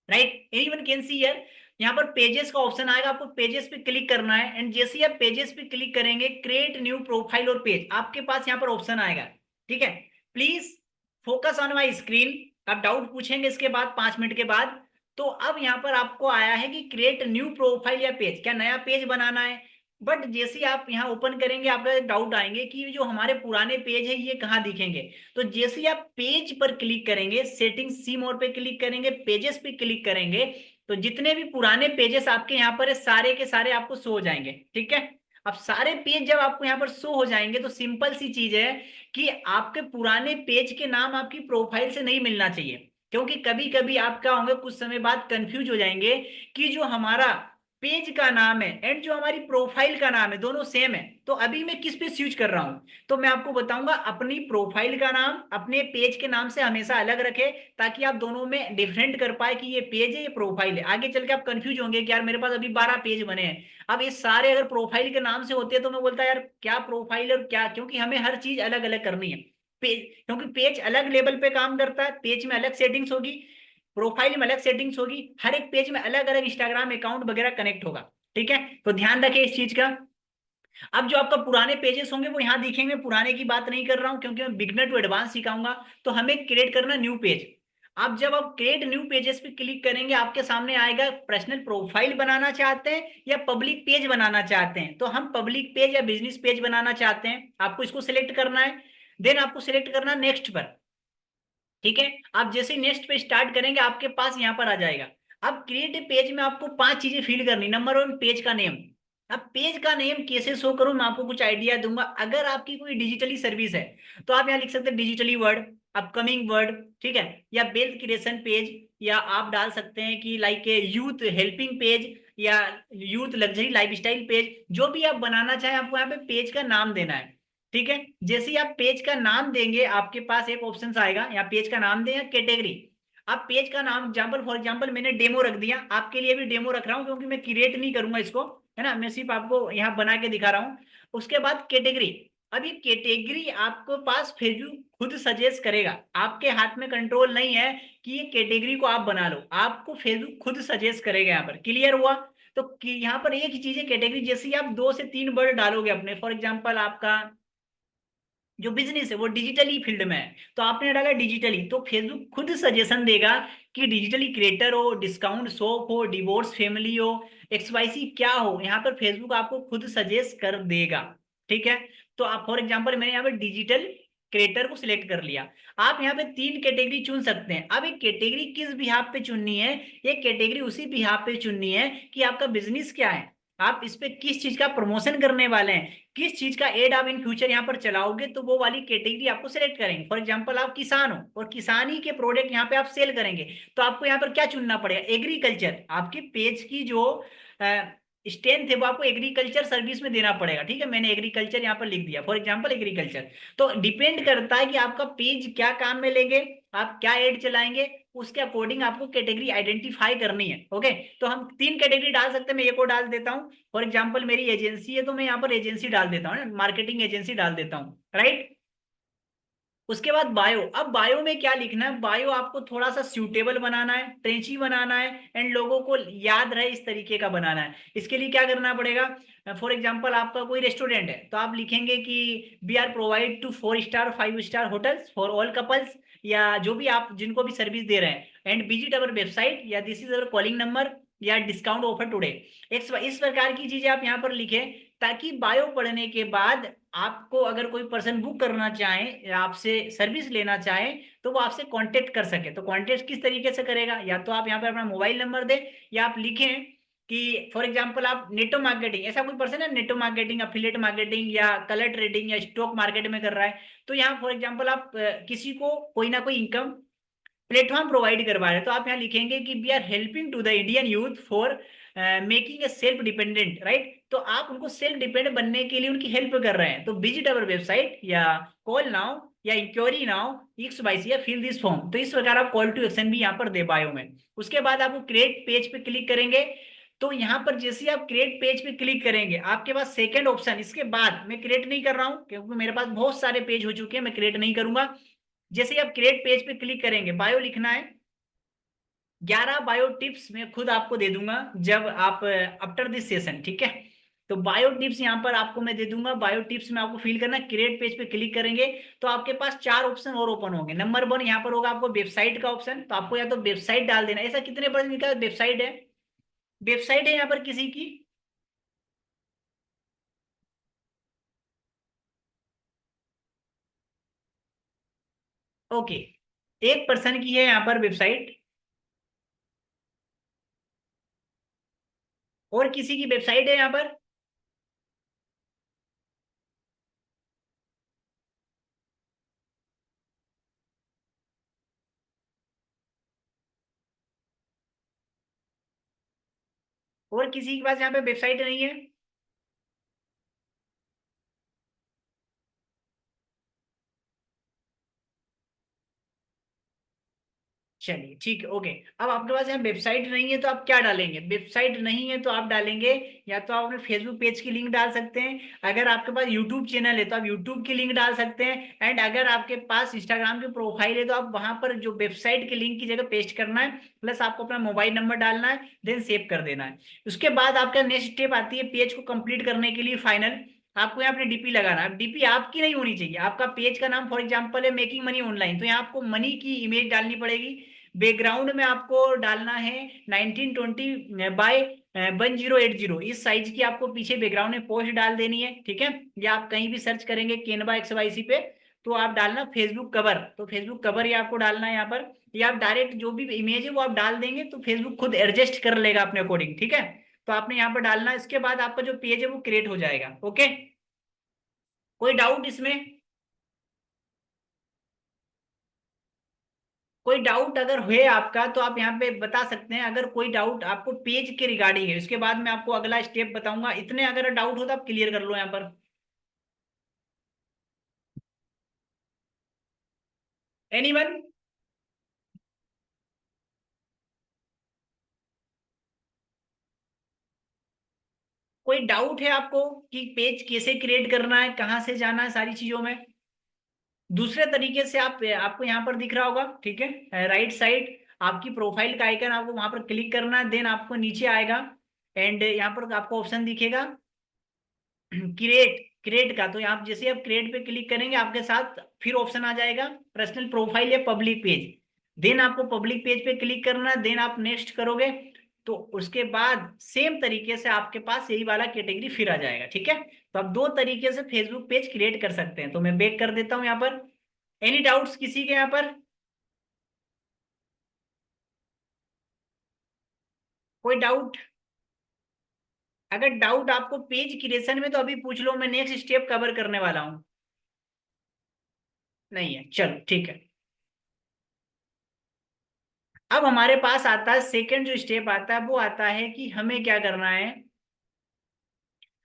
right, anyone can see here. यहाँ पर पेजेस का ऑप्शन आएगा, आपको पेजेस पे क्लिक करना है, एंड जैसे ही आप पेजेस पे क्लिक करेंगे क्रिएट न्यू प्रोफाइल और पेज आपके पास यहाँ पर ऑप्शन आएगा, ठीक है। Please focus on my screen. आप डाउट पूछेंगे इसके बाद 5 मिनट के बाद। तो अब यहाँ पर आपको आया है कि क्रिएट न्यू प्रोफाइल या पेज, क्या नया पेज बनाना है? बट जैसे ही आप यहाँ ओपन करेंगे आपका डाउट आएंगे कि जो हमारे पुराने पेज है ये कहाँ दिखेंगे। तो जैसे ही आप पेज पर क्लिक करेंगे, सेटिंग सी मोड पे क्लिक करेंगे, पेजेस पे क्लिक करेंगे, तो जितने भी पुराने पेजेस आपके यहाँ पर है सारे के सारे आपको शो हो जाएंगे, ठीक है। अब सारे पेज जब आपको यहाँ पर शो हो जाएंगे तो सिंपल सी चीज है कि आपके पुराने पेज के नाम आपकी प्रोफाइल से नहीं मिलना चाहिए, क्योंकि कभी कभी आप क्या होंगे, कुछ समय बाद कंफ्यूज हो जाएंगे कि जो हमारा पेज का नाम है एंड जो हमारी प्रोफाइल का नाम है दोनों सेम है, तो अभी मैं किस पे स्विच कर रहा हूं? तो मैं आपको बताऊंगा अपनी प्रोफाइल का नाम अपने पेज के नाम से हमेशा अलग रखे, ताकि आप दोनों में डिफरेंट कर पाए कि ये पेज है ये प्रोफाइल है। आगे चल के आप कंफ्यूज होंगे कि यार मेरे पास अभी 12 पेज बने हैं, अब ये सारे अगर प्रोफाइल के नाम से होते हैं तो मैं बोलता यार क्या प्रोफाइल है और क्या, क्योंकि हमें हर चीज अलग अलग करनी है। पेज, क्योंकि पेज अलग लेवल पे काम करता है, पेज में अलग सेटिंग्स होगी, प्रोफाइल में अलग सेटिंग्स होगी, हर एक पेज में अलग अलग इंस्टाग्राम अकाउंट वगैरह कनेक्ट होगा, ठीक है। तो ध्यान रखें इस चीज का। अब जो आपका पुराने पेजेस होंगे वो यहाँ दिखेंगे, पुराने की बात नहीं कर रहा हूं क्योंकि मैं बिगनर टू एडवांस सिखाऊंगा। तो हमें क्रिएट करना न्यू पेज। अब जब आप क्रिएट न्यू पेजेस पे क्लिक करेंगे आपके सामने आएगा पर्सनल प्रोफाइल बनाना चाहते हैं या पब्लिक पेज बनाना चाहते हैं। तो हम पब्लिक पेज या बिजनेस पेज बनाना चाहते हैं, आपको इसको सिलेक्ट करना है, देन आपको सिलेक्ट करना नेक्स्ट पर, ठीक है। आप जैसे नेक्स्ट पे स्टार्ट करेंगे आपके पास यहाँ पर आ जाएगा। अब क्रिएट पेज में आपको 5 चीजें फिल करनी। नंबर 1 पेज का नेम, अब पेज का नेम कैसे शो करूं, मैं आपको कुछ आइडिया दूंगा। अगर आपकी कोई डिजिटली सर्विस है तो आप यहाँ लिख सकते हैं डिजिटली वर्ड, अपकमिंग वर्ड, ठीक है, या वेल्थ क्रिएशन पेज, या आप डाल सकते हैं कि लाइक यूथ हेल्पिंग पेज, या यूथ लग्जरी लाइफस्टाइल पेज। जो भी आप बनाना चाहें आपको यहाँ पे पेज का नाम देना है, ठीक है। जैसे ही आप पेज का नाम देंगे आपके पास एक ऑप्शन आएगा, या पेज का नाम दें या कैटेगरी। आप पेज का नाम एग्जाम्पल, फॉर एग्जाम्पल मैंने डेमो रख दिया, आपके लिए भी डेमो रख रहा हूँ क्योंकि मैं क्रिएट नहीं करूंगा इसको, है ना, मैं सिर्फ आपको यहाँ बना के दिखा रहा हूँ। उसके बाद कैटेगरी। अब ये कैटेगरी आपको पास फेसबुक खुद सजेस्ट करेगा, आपके हाथ में कंट्रोल नहीं है कि ये कैटेगरी को आप बना लो, आपको फेसबुक खुद सजेस्ट करेगा। यहाँ पर क्लियर हुआ? तो यहाँ पर एक ही चीज है कैटेगरी, जैसे ही आप 2 से 3 वर्ड डालोगे अपने, फॉर एग्जाम्पल आपका जो बिजनेस है वो डिजिटली फील्ड में है, तो आपने डाला डिजिटली, तो फेसबुक खुद सजेशन देगा कि डिजिटली क्रिएटर हो, डिस्काउंट शॉप हो, डिवोर्स फैमिली हो, एक्सवाईसी क्या हो, यहाँ पर फेसबुक आपको खुद सजेस्ट कर देगा, ठीक है। तो आप फॉर एग्जांपल मैंने यहाँ पे डिजिटल क्रिएटर को सिलेक्ट कर लिया। आप यहाँ पे 3 कैटेगरी चुन सकते हैं। अब एक कैटेगरी किस बिहाफ पे चुननी है, एक कैटेगरी उसी बिहाफ पे चुननी है कि आपका बिजनेस क्या है, आप इस पे किस चीज का प्रमोशन करने वाले हैं, किस चीज का एड आप इन फ्यूचर यहाँ पर चलाओगे, तो वो वाली कैटेगरी आपको सेलेक्ट करेंगे। फॉर एग्जांपल आप किसान हो और किसानी के प्रोडक्ट यहाँ पे आप सेल करेंगे, तो आपको यहाँ पर क्या चुनना पड़ेगा, एग्रीकल्चर। आपकी पेज की जो स्ट्रेंथ है वो आपको एग्रीकल्चर सर्विस में देना पड़ेगा, ठीक है। मैंने एग्रीकल्चर यहाँ पर लिख दिया, फॉर एग्जांपल एग्रीकल्चर। तो डिपेंड करता है कि आपका पेज क्या काम में लेंगे, आप क्या एड चलाएंगे, उसके अकॉर्डिंग आपको कैटेगरी आइडेंटिफाई करनी है। ओके, तो हम 3 कैटेगरी डाल सकते हैं, मैं एक और डाल देता हूँ। फॉर एग्जाम्पल मेरी एजेंसी है तो मैं यहाँ पर एजेंसी डाल देता हूँ, मार्केटिंग एजेंसी डाल देता हूँ, राइट। उसके बाद बायो। अब बायो में क्या लिखना है, बायो आपको थोड़ा सा सूटेबल बनाना है, ट्रेंची बनाना है, एंड लोगों को याद रहे इस तरीके का बनाना है। इसके लिए क्या करना पड़ेगा, फॉर एग्जांपल आपका कोई रेस्टोरेंट है तो आप लिखेंगे कि we are provide to 4 star 5 star hotels for all couples, या जो भी आप जिनको भी सर्विस दे रहे हैं, एंड विजिट अवर वेबसाइट, या this is our calling number, या डिस्काउंट ऑफर टुडे। इस प्रकार की चीजें आप यहाँ पर लिखें, ताकि बायो पढ़ने के बाद आपको अगर कोई पर्सन बुक करना चाहे या आपसे सर्विस लेना चाहे तो वो आपसे कांटेक्ट कर सके। तो कांटेक्ट किस तरीके से करेगा, या तो आप यहाँ पे अपना मोबाइल नंबर दें, या आप लिखें कि फॉर एग्जांपल आप नेटो मार्केटिंग, ऐसा कोई पर्सन है नेटो मार्केटिंग, अफिलिएट मार्केटिंग, या कलर ट्रेडिंग, या स्टॉक मार्केट में कर रहा है, तो यहाँ फॉर एग्जांपल आप किसी को कोई ना कोई इनकम प्लेटफॉर्म प्रोवाइड करवा रहे हैं, तो आप यहाँ लिखेंगे कि we are helping to the Indian youth for making a self dependent, right. तो आप उनको सेल्फ डिपेंडेंट बनने के लिए उनकी हेल्प कर रहे हैं, तो विजिट अवर वेबसाइट, या कॉल नाउ, या inquiry now, X Y Z, या फिल दिस फॉर्म। तो इस प्रकार आप कॉल टू एक्शन भी यहाँ पर दे बायो में। उसके बाद आपको क्रिएट पेज पे क्लिक करेंगे, तो यहाँ पर जैसे ही आप क्रिएट पेज पे क्लिक करेंगे आपके पास सेकंड ऑप्शन, इसके बाद मैं क्रिएट नहीं कर रहा हूँ क्योंकि मेरे पास बहुत सारे पेज हो चुके हैं, मैं क्रिएट नहीं करूंगा। जैसे ही आप क्रिएट पेज पे क्लिक करेंगे बायो लिखना है, 11 बायो टिप्स मैं खुद आपको दे दूंगा जब आप आफ्टर दिस सेशन, ठीक है। तो बायो टिप्स यहाँ पर आपको मैं दे दूंगा, बायो टिप्स में आपको फिल करना, क्रिएट पेज पे क्लिक करेंगे तो आपके पास 4 ऑप्शन और ओपन होंगे। नंबर 1 यहाँ पर होगा आपको वेबसाइट का ऑप्शन, तो आपको या तो वेबसाइट डाल देना। ऐसा कितने परसेंट का वेबसाइट है, वेबसाइट है यहाँ पर किसी की? ओके, एक पर्सन की है यहाँ पर वेबसाइट, और किसी की वेबसाइट है यहाँ पर? और किसी के पास यहाँ पे वेबसाइट नहीं है? चलिए ठीक है, ओके। अब आपके पास यहाँ वेबसाइट नहीं है तो आप क्या डालेंगे, वेबसाइट नहीं है तो आप डालेंगे, या तो आप अपने फेसबुक पेज की लिंक डाल सकते हैं, अगर आपके पास यूट्यूब चैनल है तो आप यूट्यूब की लिंक डाल सकते हैं, एंड अगर आपके पास इंस्टाग्राम की प्रोफाइल है तो आप वहां पर जो वेबसाइट के लिंक की जगह पेस्ट करना है, प्लस आपको अपना मोबाइल नंबर डालना है, देन सेव कर देना है। उसके बाद आपका नेक्स्ट स्टेप आती है पेज को कंप्लीट करने के लिए फाइनल, आपको यहाँ अपनी डीपी लगाना है। डीपी आपकी नहीं होनी चाहिए, आपका पेज का नाम फॉर एग्जांपल है मेकिंग मनी ऑनलाइन, तो यहाँ आपको मनी की इमेज डालनी पड़ेगी। बैकग्राउंड में आपको डालना है 1920 बाय 1080, इस साइज की आपको पीछे बैकग्राउंड में पोस्ट डाल देनी है, ठीक है। या आप कहीं भी सर्च करेंगे केनवा XYZ पे तो आप डालना फेसबुक कवर, तो फेसबुक कवर ही आपको डालना है यहाँ पर, या आप डायरेक्ट जो भी इमेज है वो आप डाल देंगे तो फेसबुक खुद एडजस्ट कर लेगा अपने अकॉर्डिंग, ठीक है। तो आपने यहाँ पर डालना है, इसके बाद आपका जो पेज है वो क्रिएट हो जाएगा। ओके, कोई डाउट इसमें? कोई डाउट अगर है आपका तो आप यहाँ पे बता सकते हैं, अगर कोई डाउट आपको पेज के रिगार्डिंग है, उसके बाद मैं आपको अगला स्टेप बताऊंगा। इतने अगर डाउट हो तो आप क्लियर कर लो यहाँ पर। एनीवन? कोई डाउट है आपको कि पेज कैसे क्रिएट करना है, कहाँ से जाना है, सारी चीजों में? दूसरे तरीके से आप, आपको यहाँ पर दिख रहा होगा, ठीक है, राइट साइड आपकी प्रोफाइल का आइकन, आपको वहां पर क्लिक करना है, देन आपको नीचे आएगा एंड यहाँ पर आपको ऑप्शन दिखेगा क्रिएट, क्रिएट का। तो यहाँ जैसे आप क्रिएट पे क्लिक करेंगे आपके साथ फिर ऑप्शन आ जाएगा पर्सनल प्रोफाइल या पब्लिक पेज। देन आपको पब्लिक पेज पे क्लिक करना है, देन आप नेक्स्ट करोगे तो उसके बाद सेम तरीके से आपके पास यही वाला कैटेगरी फिर आ जाएगा। ठीक है, तो आप दो तरीके से फेसबुक पेज क्रिएट कर सकते हैं। तो मैं बैक कर देता हूँ यहाँ पर। एनी डाउट्स किसी के यहाँ पर? कोई डाउट? अगर डाउट आपको पेज क्रिएशन में तो अभी पूछ लो, मैं नेक्स्ट स्टेप कवर करने वाला हूँ। नहीं है, चलो ठीक है। अब हमारे पास आता है सेकंड जो स्टेप आता है, वो आता है कि हमें क्या करना है।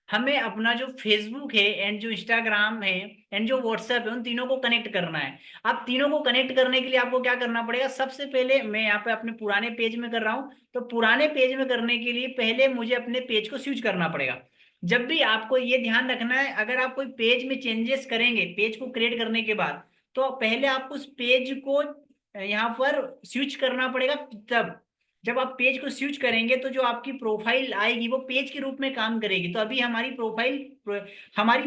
हमें अपना जो फेसबुक है एंड जो इंस्टाग्राम है एंड जो व्हाट्सएप है, उन तीनों को कनेक्ट करना है। अब तीनों को कनेक्ट करने के लिए आपको क्या करना पड़ेगा? सबसे पहले मैं यहाँ पे अपने पुराने पेज में कर रहा हूँ, तो पुराने पेज में करने के लिए पहले मुझे अपने पेज को स्विच करना पड़ेगा। जब भी आपको ये ध्यान रखना है, अगर आप कोई पेज में चेंजेस करेंगे पेज को क्रिएट करने के बाद, तो पहले आपको उस पेज को यहाँ पर स्विच करना पड़ेगा। तब जब आप पेज को स्विच करेंगे तो जो आपकी प्रोफाइल आएगी वो पेज के रूप में काम करेगी। तो अभी हमारी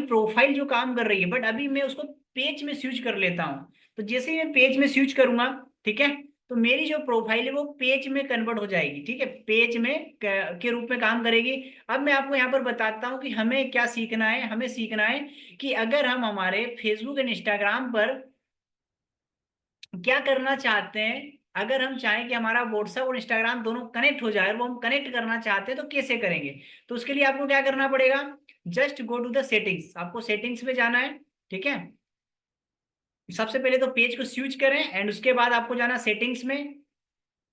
प्रोफाइल जो काम कर रही है, बट अभी मैं उसको पेज में स्विच कर लेता हूँ। तो जैसे ही मैं पेज में स्विच करूंगा, ठीक है, तो मेरी जो प्रोफाइल है वो पेज में कन्वर्ट हो जाएगी। ठीक है, पेज में के रूप में काम करेगी। अब मैं आपको यहाँ पर बताता हूँ कि हमें क्या सीखना है। हमें सीखना है कि अगर हम हमारे फेसबुक एंड इंस्टाग्राम पर क्या करना चाहते हैं, अगर हम चाहें कि हमारा व्हाट्सएप और इंस्टाग्राम दोनों कनेक्ट हो जाए और वो हम कनेक्ट करना चाहते हैं तो कैसे करेंगे? तो उसके लिए आपको क्या करना पड़ेगा? Just go to the settings, आपको सेटिंग्स में जाना है। ठीक है, सबसे पहले तो पेज को स्विच करें एंड उसके बाद आपको जाना सेटिंग्स में।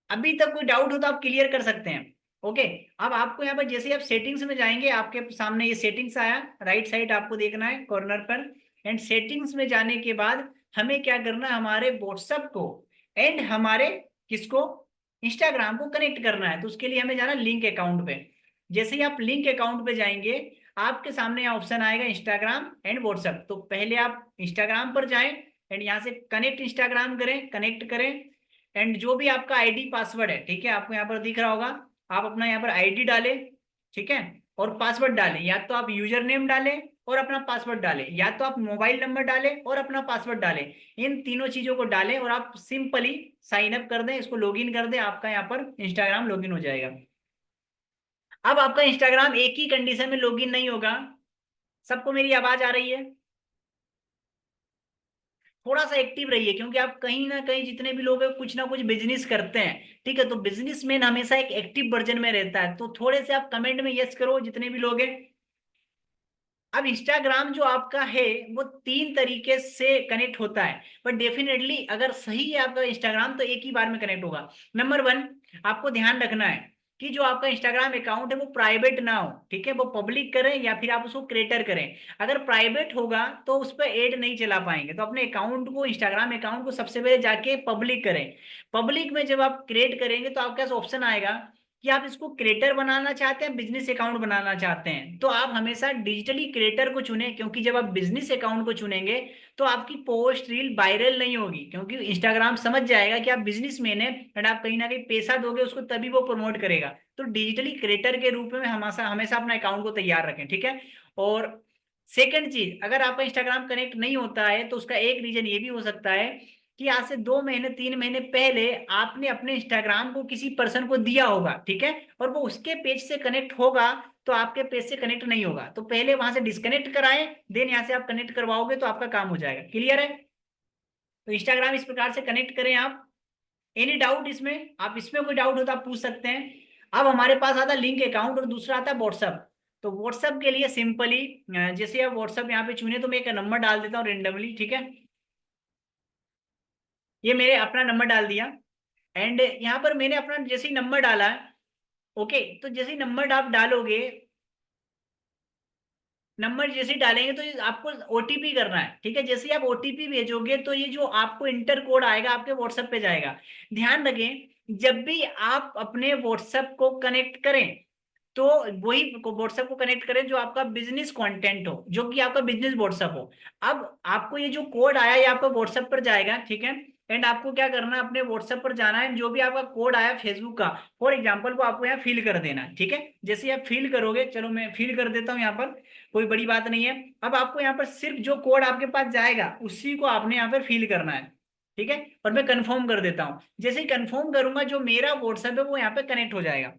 अभी तक कोई डाउट हो तो आप क्लियर कर सकते हैं। ओके, अब आपको यहाँ पर जैसे ही आप सेटिंग्स में जाएंगे आपके सामने ये सेटिंग्स आया, राइट साइड आपको देखना है कॉर्नर पर। एंड सेटिंग्स में जाने के बाद हमें क्या करना है? हमारे व्हाट्सएप को एंड हमारे किसको, इंस्टाग्राम को कनेक्ट करना है। तो उसके लिए हमें जाना लिंक अकाउंट पे। जैसे ही आप लिंक अकाउंट पे जाएंगे आपके सामने यहाँ ऑप्शन आएगा इंस्टाग्राम एंड व्हाट्सएप। तो पहले आप इंस्टाग्राम पर जाएं एंड यहाँ से कनेक्ट इंस्टाग्राम करें, कनेक्ट करें। एंड जो भी आपका आईडी पासवर्ड है, ठीक है, आपको यहाँ पर दिख रहा होगा, आप अपना यहाँ पर आईडी डालें, ठीक है, और पासवर्ड डालें। या तो आप यूजर नेम डालें और अपना पासवर्ड डालें, या तो आप मोबाइल नंबर डालें और अपना पासवर्ड डालें। इन तीनों चीजों को डालें और आप सिंपली साइन अप कर दें, इसको लॉगिन कर दें, आपका यहाँ पर इंस्टाग्राम लॉगिन हो जाएगा। अब आपका इंस्टाग्राम एक ही कंडीशन में लॉगिन नहीं होगा। सबको मेरी आवाज आ रही है? थोड़ा सा एक्टिव रहिए, क्योंकि आप कहीं ना कहीं जितने भी लोग हैं कुछ ना कुछ बिजनेस करते हैं। ठीक है, तो बिजनेसमैन हमेशा एक एक्टिव वर्जन में रहता है। तो थोड़े से आप कमेंट में यस करो जितने भी लोग हैं। अब इंस्टाग्राम जो आपका है वो तीन तरीके से कनेक्ट होता है, बट डेफिनेटली अगर सही है आपका इंस्टाग्राम तो एक ही बार में कनेक्ट होगा। नंबर वन, आपको ध्यान रखना है कि जो आपका इंस्टाग्राम अकाउंट है वो प्राइवेट ना हो। ठीक है, वो पब्लिक करें या फिर आप उसको क्रिएटर करें। अगर प्राइवेट होगा तो उस पर एड नहीं चला पाएंगे। तो अपने अकाउंट को, इंस्टाग्राम अकाउंट को सबसे पहले जाके पब्लिक करें। पब्लिक में जब आप क्रिएट करेंगे तो आपके पास ऑप्शन आएगा कि आप इसको क्रिएटर बनाना चाहते हैं, बिजनेस अकाउंट बनाना चाहते हैं। तो आप हमेशा डिजिटली क्रिएटर को चुनें, क्योंकि जब आप बिजनेस अकाउंट को चुनेंगे तो आपकी पोस्ट रील वायरल नहीं होगी, क्योंकि इंस्टाग्राम समझ जाएगा कि आप बिजनेसमैन हैं एंड आप कहीं ना कहीं पैसा दोगे उसको तभी वो प्रमोट करेगा। तो डिजिटली क्रिएटर के रूप में हमेशा हमेशा अपना अकाउंट को तैयार रखें। ठीक है, और सेकंड चीज, अगर आपका इंस्टाग्राम कनेक्ट नहीं होता है तो उसका एक रीजन ये भी हो सकता है कि आज से 2 महीने 3 महीने पहले आपने अपने इंस्टाग्राम को किसी पर्सन को दिया होगा, ठीक है, और वो उसके पेज से कनेक्ट होगा तो आपके पेज से कनेक्ट नहीं होगा। तो पहले वहां से डिस्कनेक्ट कराएं, देन यहाँ से आप कनेक्ट करवाओगे तो आपका काम हो जाएगा। क्लियर है? तो इंस्टाग्राम इस प्रकार से कनेक्ट करें आप। एनी डाउट इसमें? आप इसमें कोई डाउट हो तो आप पूछ सकते हैं। अब हमारे पास आता लिंक अकाउंट और दूसरा आता है व्हाट्सअप। तो व्हाट्सअप के लिए सिंपली जैसे आप व्हाट्सअप यहाँ पे चुने तो मैं एक नंबर डाल देता हूँ रेंडमली, ठीक है। ये मेरे अपना नंबर डाल दिया। एंड यहाँ पर मैंने अपना जैसे ही नंबर डाला, ओके, तो जैसे ही नंबर आप डालोगे, नंबर जैसे ही डालेंगे तो ये आपको ओटीपी करना है, ठीक है। जैसे ही आप ओटीपी भेजोगे तो ये जो आपको इंटर कोड आएगा आपके व्हाट्सएप पे जाएगा। ध्यान रखें, जब भी आप अपने व्हाट्सएप को कनेक्ट करें तो वही व्हाट्सएप को कनेक्ट करें जो आपका बिजनेस कंटेंट हो, जो कि आपका बिजनेस व्हाट्सएप हो। अब आपको ये जो कोड आया ये आपका व्हाट्सएप पर जाएगा, ठीक है। एंड आपको क्या करना है, अपने व्हाट्सएप पर जाना है, जो भी आपका कोड आया फेसबुक का, फॉर एग्जाम्पल, वो आपको यहाँ फिल कर देना है, ठीक है। जैसे आप फिल करोगे, चलो मैं फिल कर देता हूँ यहाँ पर, कोई बड़ी बात नहीं है। अब आपको यहाँ पर सिर्फ जो कोड आपके पास जाएगा उसी को आपने यहाँ पर फिल करना है, ठीक है। और मैं कंफर्म कर देता हूँ, जैसे ही कंफर्म करूंगा जो मेरा व्हाट्सएप है वो यहाँ पे कनेक्ट हो जाएगा।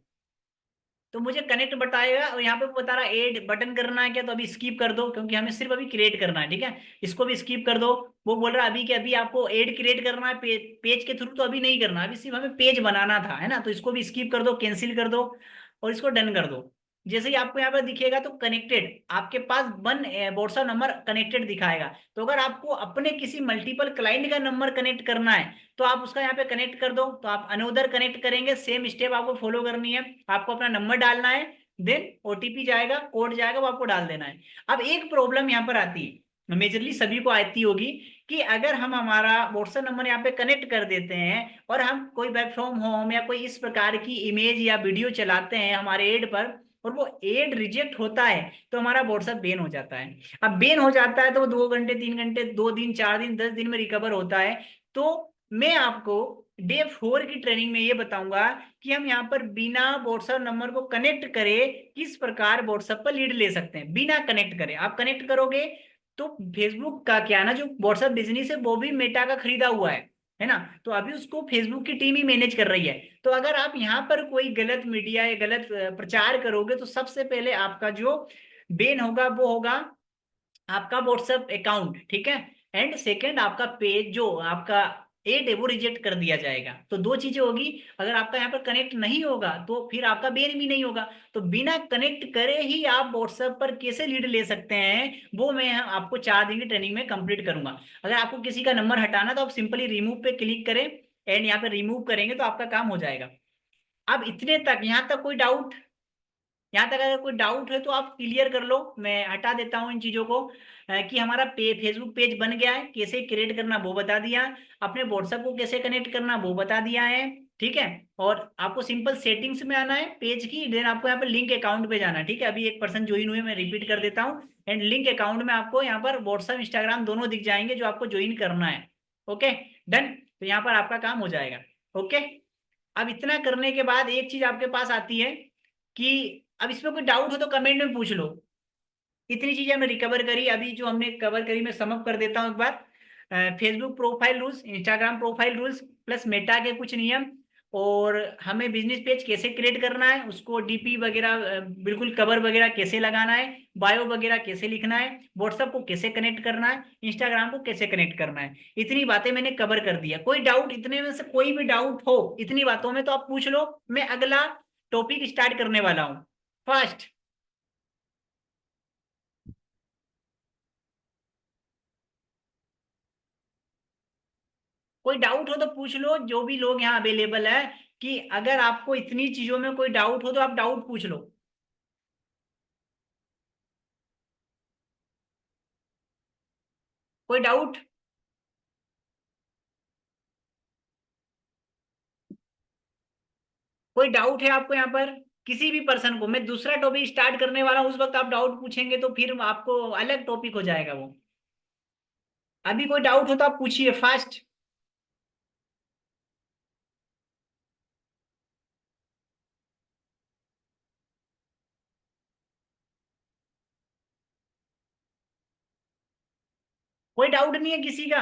तो मुझे कनेक्ट बताएगा और यहाँ पे वो बता रहा है ऐड बटन करना है क्या, तो अभी स्किप कर दो क्योंकि हमें सिर्फ अभी क्रिएट करना है, ठीक है। इसको भी स्किप कर दो। वो बोल रहा है अभी कि अभी आपको ऐड क्रिएट करना है पेज के थ्रू, तो अभी नहीं करना, अभी सिर्फ हमें पेज बनाना था, है ना। तो इसको भी स्किप कर दो, कैंसिल कर दो और इसको डन कर दो। जैसे ही आपको यहाँ पर दिखेगा तो कनेक्टेड, आपके पास वन व्हाट्सएप नंबर कनेक्टेड दिखाएगा। तो अगर आपको अपने किसी मल्टीपल क्लाइंट का नंबर कनेक्ट करना है तो आप उसका यहाँ पे कनेक्ट कर दो, तो आप अनोदर कनेक्ट करेंगे, सेम स्टेप आपको फॉलो करनी है। आपको अपना नंबर डालना है, देन ओटीपी जाएगा, कोड जाएगा, वो आपको डाल देना है। अब एक प्रॉब्लम यहाँ पर आती है, मेजरली सभी को आती होगी, कि अगर हम हमारा व्हाट्सएप नंबर यहाँ पे कनेक्ट कर देते हैं और हम कोई वर्क फ्रॉम होम या कोई इस प्रकार की इमेज या वीडियो चलाते हैं हमारे एड पर, और वो एड रिजेक्ट होता है, तो हमारा व्हाट्सएप बैन हो जाता है। अब बैन हो जाता है तो वो 2 घंटे 3 घंटे 2 दिन 4 दिन 10 दिन में रिकवर होता है। तो मैं आपको डे 4 की ट्रेनिंग में ये बताऊंगा कि हम यहाँ पर बिना व्हाट्सएप नंबर को कनेक्ट करे किस प्रकार व्हाट्सएप पर लीड ले सकते हैं, बिना कनेक्ट करे। आप कनेक्ट करोगे तो फेसबुक का क्या ना, जो व्हाट्सएप बिजनेस है वो भी मेटा का खरीदा हुआ है ना। तो अभी उसको फेसबुक की टीम ही मैनेज कर रही है। तो अगर आप यहाँ पर कोई गलत मीडिया या गलत प्रचार करोगे तो सबसे पहले आपका जो बेन होगा वो होगा आपका व्हाट्सएप अकाउंट, ठीक है। एंड सेकंड आपका पेज जो आपका एड है वो रिजेक्ट कर दिया जाएगा। तो दो चीजें होगी, अगर आपका यहाँ पर कनेक्ट नहीं होगा तो फिर आपका बेन भी नहीं होगा। तो बिना कनेक्ट करे ही आप व्हाट्सएप पर कैसे लीड ले सकते हैं वो मैं आपको 4 दिन की ट्रेनिंग में कंप्लीट करूंगा। अगर आपको किसी का नंबर हटाना तो आप सिंपली रिमूव पे क्लिक करें, एंड यहाँ पे रिमूव करेंगे तो आपका काम हो जाएगा। अब इतने तक, यहाँ तक कोई डाउट? यहाँ तक अगर कोई डाउट है तो आप क्लियर कर लो, मैं हटा देता हूँ इन चीजों को। कि हमारा फेसबुक पेज बन गया है, कैसे क्रिएट करना वो बता दिया, अपने व्हाट्सएप को कैसे कनेक्ट करना वो बता दिया है, ठीक है। और आपको सिंपल सेटिंग्स में आना है पेज की, देन आपको यहाँ पर लिंक अकाउंट पे जाना है, ठीक है। अभी एक पर्सन ज्वाइन हुए, मैं रिपीट कर देता हूँ। एंड लिंक अकाउंट में आपको यहाँ पर व्हाट्सएप इंस्टाग्राम दोनों दिख जाएंगे जो आपको ज्वाइन करना है। Okay, done. तो यहाँ पर आपका काम हो जाएगा। ओके, अब इतना करने के बाद एक चीज आपके पास आती है कि अब इसमें कोई डाउट हो तो कमेंट में पूछ लो। इतनी चीजें हमने रिकवर करी, अभी जो हमने कवर करी मैं समअप कर देता हूँ एक बार। Facebook profile rules, Instagram profile rules, plus Meta के कुछ नियम, और हमें बिजनेस पेज कैसे क्रिएट करना है, उसको डीपी वगैरह बिल्कुल कवर वगैरह कैसे लगाना है, बायो वगैरह कैसे लिखना है, व्हाट्सएप को कैसे कनेक्ट करना है, इंस्टाग्राम को कैसे कनेक्ट करना है, इतनी बातें मैंने कवर कर दिया। कोई डाउट इतने में से कोई भी डाउट हो इतनी बातों में तो आप पूछ लो, मैं अगला टॉपिक स्टार्ट करने वाला हूँ। फर्स्ट, कोई डाउट हो तो पूछ लो, जो भी लोग यहाँ अवेलेबल है, कि अगर आपको इतनी चीजों में कोई डाउट हो तो आप डाउट पूछ लो। कोई डाउट? कोई डाउट है आपको यहाँ पर? किसी भी पर्सन को, मैं दूसरा टॉपिक स्टार्ट करने वाला हूँ, उस वक्त आप डाउट पूछेंगे तो फिर आपको अलग टॉपिक हो जाएगा वो। अभी कोई डाउट हो तो आप पूछिए फास्ट। कोई डाउट नहीं है किसी का?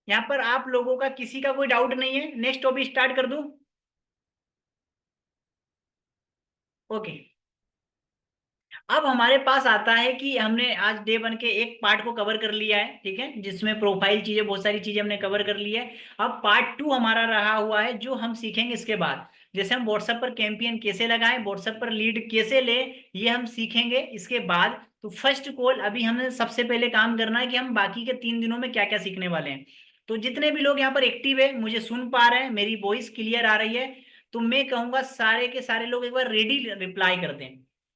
यहाँ पर आप लोगों का किसी का कोई डाउट नहीं है? नेक्स्ट टॉपिक स्टार्ट कर दूं? ओके। अब हमारे पास आता है कि हमने आज डे वन के एक पार्ट को कवर कर लिया है, ठीक है, जिसमें प्रोफाइल चीजें, बहुत सारी चीजें हमने कवर कर ली है। अब पार्ट टू हमारा रहा हुआ है, जो हम सीखेंगे इसके बाद। जैसे हम व्हाट्सएप पर कैंपेन कैसे लगाएं, व्हाट्सएप पर लीड कैसे ले, ये हम सीखेंगे इसके बाद। तो फर्स्ट कॉल अभी हमें सबसे पहले काम करना है कि हम बाकी के 3 दिनों में क्या क्या सीखने वाले हैं। तो जितने भी लोग यहाँ पर एक्टिव है, मुझे सुन पा रहे हैं, मेरी वॉइस क्लियर आ रही है, तो मैं कहूंगा सारे के सारे लोग एक बार रेडी रिप्लाई कर दें,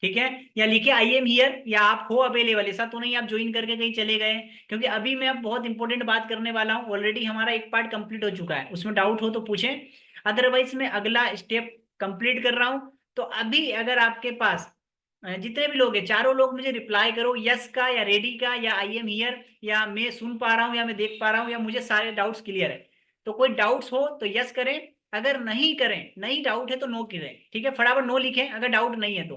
ठीक है। या लिखे आई एम हियर, या आप हो अवेलेबल, ऐसा तो नहीं आप ज्वाइन करके कहीं चले गए। क्योंकि अभी मैं अब बहुत इंपॉर्टेंट बात करने वाला हूँ, ऑलरेडी हमारा एक पार्ट कंप्लीट हो चुका है, उसमें डाउट हो तो पूछें, अदरवाइज मैं अगला स्टेप कंप्लीट कर रहा हूँ। तो अभी अगर आपके पास जितने भी लोग हैं, चारों लोग मुझे रिप्लाई करो, यस का या रेडी का या आई एम हियर, या मैं सुन पा रहा हूँ या मैं देख पा रहा हूँ या मुझे सारे डाउट्स क्लियर है। तो कोई डाउट्स हो तो यस करें, अगर नहीं करें, नहीं डाउट है तो नो करें, ठीक है, फटाफट नो लिखें अगर डाउट नहीं है तो।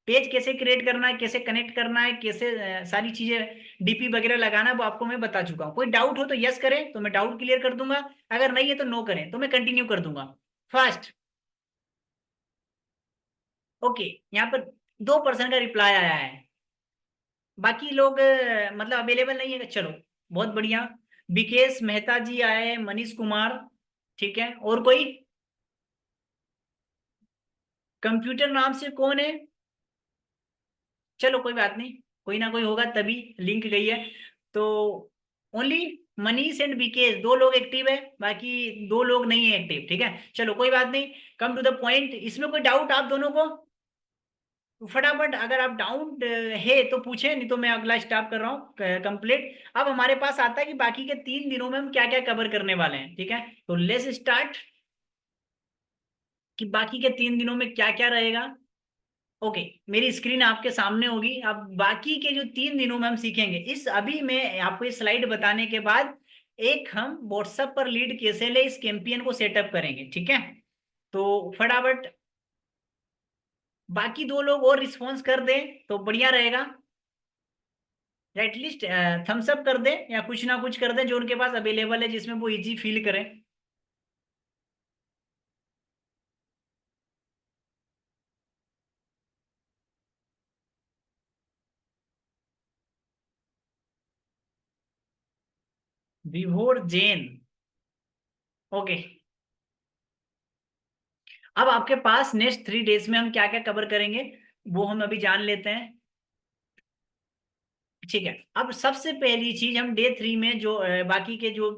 पेज कैसे क्रिएट करना है, कैसे कनेक्ट करना है, कैसे सारी चीजें डीपी वगैरह लगाना है, वो आपको मैं बता चुका हूँ। कोई डाउट हो तो यस करें तो मैं डाउट क्लियर कर दूंगा, अगर नहीं है तो नो करें तो मैं कंटिन्यू कर दूंगा फास्ट। ओके, यहाँ पर 2% का रिप्लाई आया है, बाकी लोग मतलब अवेलेबल नहीं है, चलो बहुत बढ़िया। विकेश मेहता जी आए हैं, मनीष कुमार, ठीक है, और कोई कंप्यूटर नाम से कौन है? चलो कोई बात नहीं, कोई ना कोई होगा तभी लिंक गई है। तो ओनली मनीष एंड विकेश, 2 लोग एक्टिव है, बाकी 2 लोग नहीं है एक्टिव, ठीक है, चलो कोई बात नहीं। कम टू द पॉइंट, इसमें कोई डाउट आप दोनों को? तो फटाफट अगर आप डाउट है तो पूछे, नहीं तो मैं अगला स्टार्ट कर रहा हूँ कंप्लीट। अब हमारे पास आता है कि बाकी के 3 दिनों में हम क्या क्या कवर करने वाले हैं, ठीक है। तो लेट्स स्टार्ट कि बाकी के 3 दिनों में क्या क्या रहेगा। ओके, मेरी स्क्रीन आपके सामने होगी। अब बाकी के जो 3 दिनों में हम सीखेंगे, इस अभी मैं आपको ये स्लाइड बताने के बाद एक हम व्हाट्सएप पर लीड कैसे ले, इस कैंपेन को सेटअप करेंगे, ठीक है। तो फटाफट बाकी 2 लोग और रिस्पॉन्स कर दें तो बढ़िया रहेगा, एटलीस्ट थम्स अप कर दें या कुछ ना कुछ कर दें जो उनके पास अवेलेबल है, जिसमें वो इजी फील करें। विभोर जैन, ओके। अब आपके पास नेक्स्ट 3 डेज में हम क्या क्या कवर करेंगे, वो हम अभी जान लेते हैं, ठीक है। अब सबसे पहली चीज, हम डे 3 में जो बाकी के जो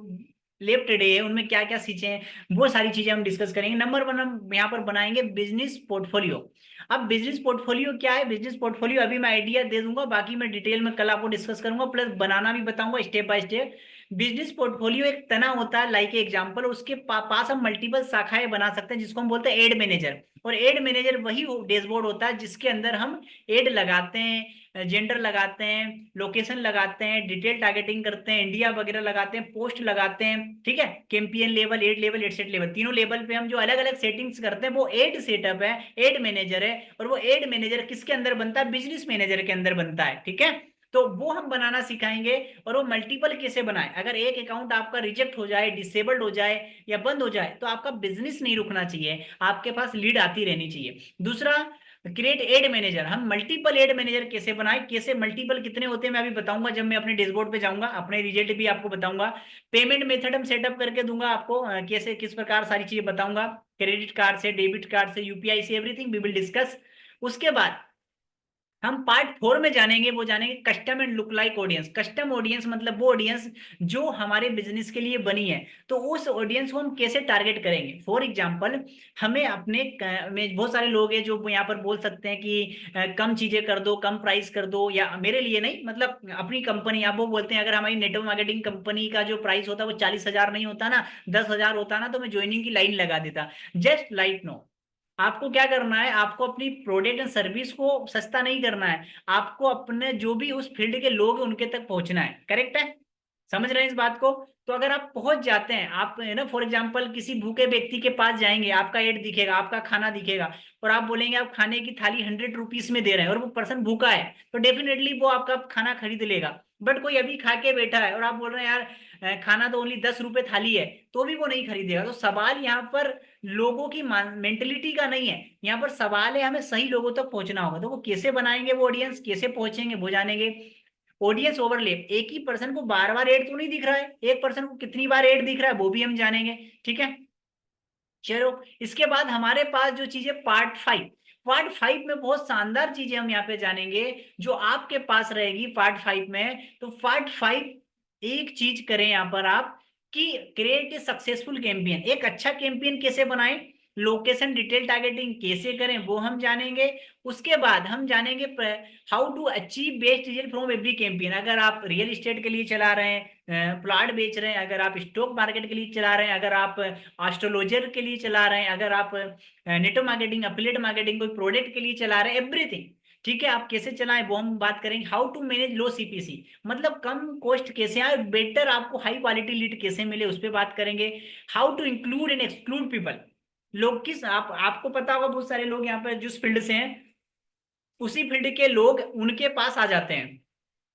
लेफ्ट डे है उनमें क्या क्या सीखे हैं, वो सारी चीजें हम डिस्कस करेंगे। नंबर 1 हम यहाँ पर बनाएंगे बिजनेस पोर्टफोलियो। अब बिजनेस पोर्टफोलियो क्या है, बिजनेस पोर्टफोलियो अभी मैं आइडिया दे दूंगा, बाकी मैं डिटेल में कल आपको डिस्कस करूंगा, प्लस बनाना भी बताऊंगा step by step. Business portfolio एक तना होता है, लाइक एग्जाम्पल, उसके पास हम मल्टीपल शाखाएं बना सकते हैं, जिसको हम बोलते हैं एड मैनेजर। और एड मैनेजर वही डैशबोर्ड होता है जिसके अंदर हम एड लगाते हैं, जेंडर लगाते हैं, लोकेशन लगाते हैं, डिटेल टारगेटिंग करते हैं, इंडिया वगैरह लगाते हैं, पोस्ट लगाते हैं, ठीक है। Campaign level, ad level, ad set level, तीनों लेवल पे हम जो अलग अलग सेटिंग्स करते हैं वो एड सेटअप है, एड मैनेजर है। और वो एड मैनेजर किसके अंदर बनता है, बिजनेस मैनेजर के अंदर बनता है, ठीक है। तो वो हम बनाना सिखाएंगे। और वो मल्टीपल कैसे बनाए, अगर एक अकाउंट आपका रिजेक्ट हो जाए, डिसेबल्ड हो जाए या बंद हो जाए, तो आपका बिजनेस नहीं रुकना चाहिए, आपके पास लीड आती रहनी चाहिए। दूसरा, क्रिएट एड मैनेजर, हम मल्टीपल एड मैनेजर कैसे बनाए, कैसे मल्टीपल कितने होते हैं मैं अभी बताऊंगा, जब मैं अपने डैशबोर्ड पे जाऊंगा, अपने रिजल्ट भी आपको बताऊंगा। पेमेंट मेथड हम सेटअप करके दूंगा आपको, कैसे किस प्रकार सारी चीजें बताऊंगा, क्रेडिट कार्ड से, डेबिट कार्ड से, यूपीआई से, एवरीथिंग वी विल डिस्कस। उसके बाद हम पार्ट 4 में जानेंगे, वो जानेंगे custom and look like audience. Custom audience मतलब वो ऑडियंस जो हमारे बिजनेस के लिए बनी है, तो उस ऑडियंस को हम कैसे टारगेट करेंगे। फॉर एग्जांपल, हमें अपने में बहुत सारे लोग हैं जो यहाँ पर बोल सकते हैं कि कम चीजें कर दो, कम प्राइस कर दो, या मेरे लिए नहीं, मतलब अपनी कंपनी, आप वो बोलते हैं अगर हमारी नेटवर्क मार्केटिंग कंपनी का जो प्राइस होता है वो 40,000 नहीं होता ना, 10,000 होता ना, तो मैं ज्वाइनिंग की लाइन लगा देता। जस्ट लाइक नो, आपको क्या करना है, आपको अपनी प्रोडक्ट एंड सर्विस को सस्ता नहीं करना है, आपको अपने जो भी उस फील्ड के लोग हैं उनके तक पहुंचना है, करेक्ट है, समझ रहे हैं इस बात को। तो अगर आप पहुंच जाते हैं, आप है ना, फॉर एग्जांपल किसी भूखे व्यक्ति के पास जाएंगे, आपका एड दिखेगा, आपका खाना दिखेगा, और आप बोलेंगे आप खाने की थाली 100 रुपीज में दे रहे हैं, और वो पर्सन भूखा है, तो डेफिनेटली वो आपका खाना खरीद लेगा। बट कोई अभी खा के बैठा है और आप बोल रहे हैं यार खाना तो ओनली 10 रुपए थाली है, तो भी वो नहीं खरीदेगा। तो सवाल यहाँ पर लोगों की मेंटेलिटी का नहीं है, यहाँ पर सवाल है हमें सही लोगों तक पहुंचना होगा। तो वो कैसे बनाएंगे, वो ऑडियंस कैसे पहुंचेंगे वो जानेंगे। ऑडियंस ओवरलेप, एक ही पर्सन को बार बार एड तो नहीं दिख रहा है, एक पर्सन को कितनी बार एड दिख रहा है वो भी हम जानेंगे। ठीक है, चलो इसके बाद हमारे पास जो चीज है पार्ट 5 में बहुत शानदार चीजें हम यहाँ पे जानेंगे जो आपके पास रहेगी पार्ट 5 में। तो पार्ट 5 एक चीज करें यहाँ पर आप कि क्रिएट ए सक्सेसफुल कैंपेन, एक अच्छा कैंपेन कैसे बनाएं, लोकेशन डिटेल टारगेटिंग कैसे करें वो हम जानेंगे। उसके बाद हम जानेंगे how to achieve best result from every campaign. अगर आप रियल एस्टेट के लिए चला रहे हैं, प्लॉट बेच रहे हैं, अगर आप स्टॉक मार्केट के लिए चला रहे हैं, अगर आप एस्ट्रोलॉजर के लिए चला रहे हैं, अगर आप नेटवर्क मार्केटिंग एफिलिएट मार्केटिंग कोई प्रोडक्ट के लिए चला रहे हैं, एवरीथिंग। ठीक है, आप कैसे चलाएं वो हम बात करेंगे। How to manage low CPC, मतलब कम कॉस्ट कैसे आए, बेटर आपको हाई क्वालिटी लीड कैसे मिले उस पर बात करेंगे। How to include and exclude people, लोग किस आपको पता होगा बहुत सारे लोग यहाँ पर जिस फील्ड से हैं उसी फील्ड के लोग उनके पास आ जाते हैं,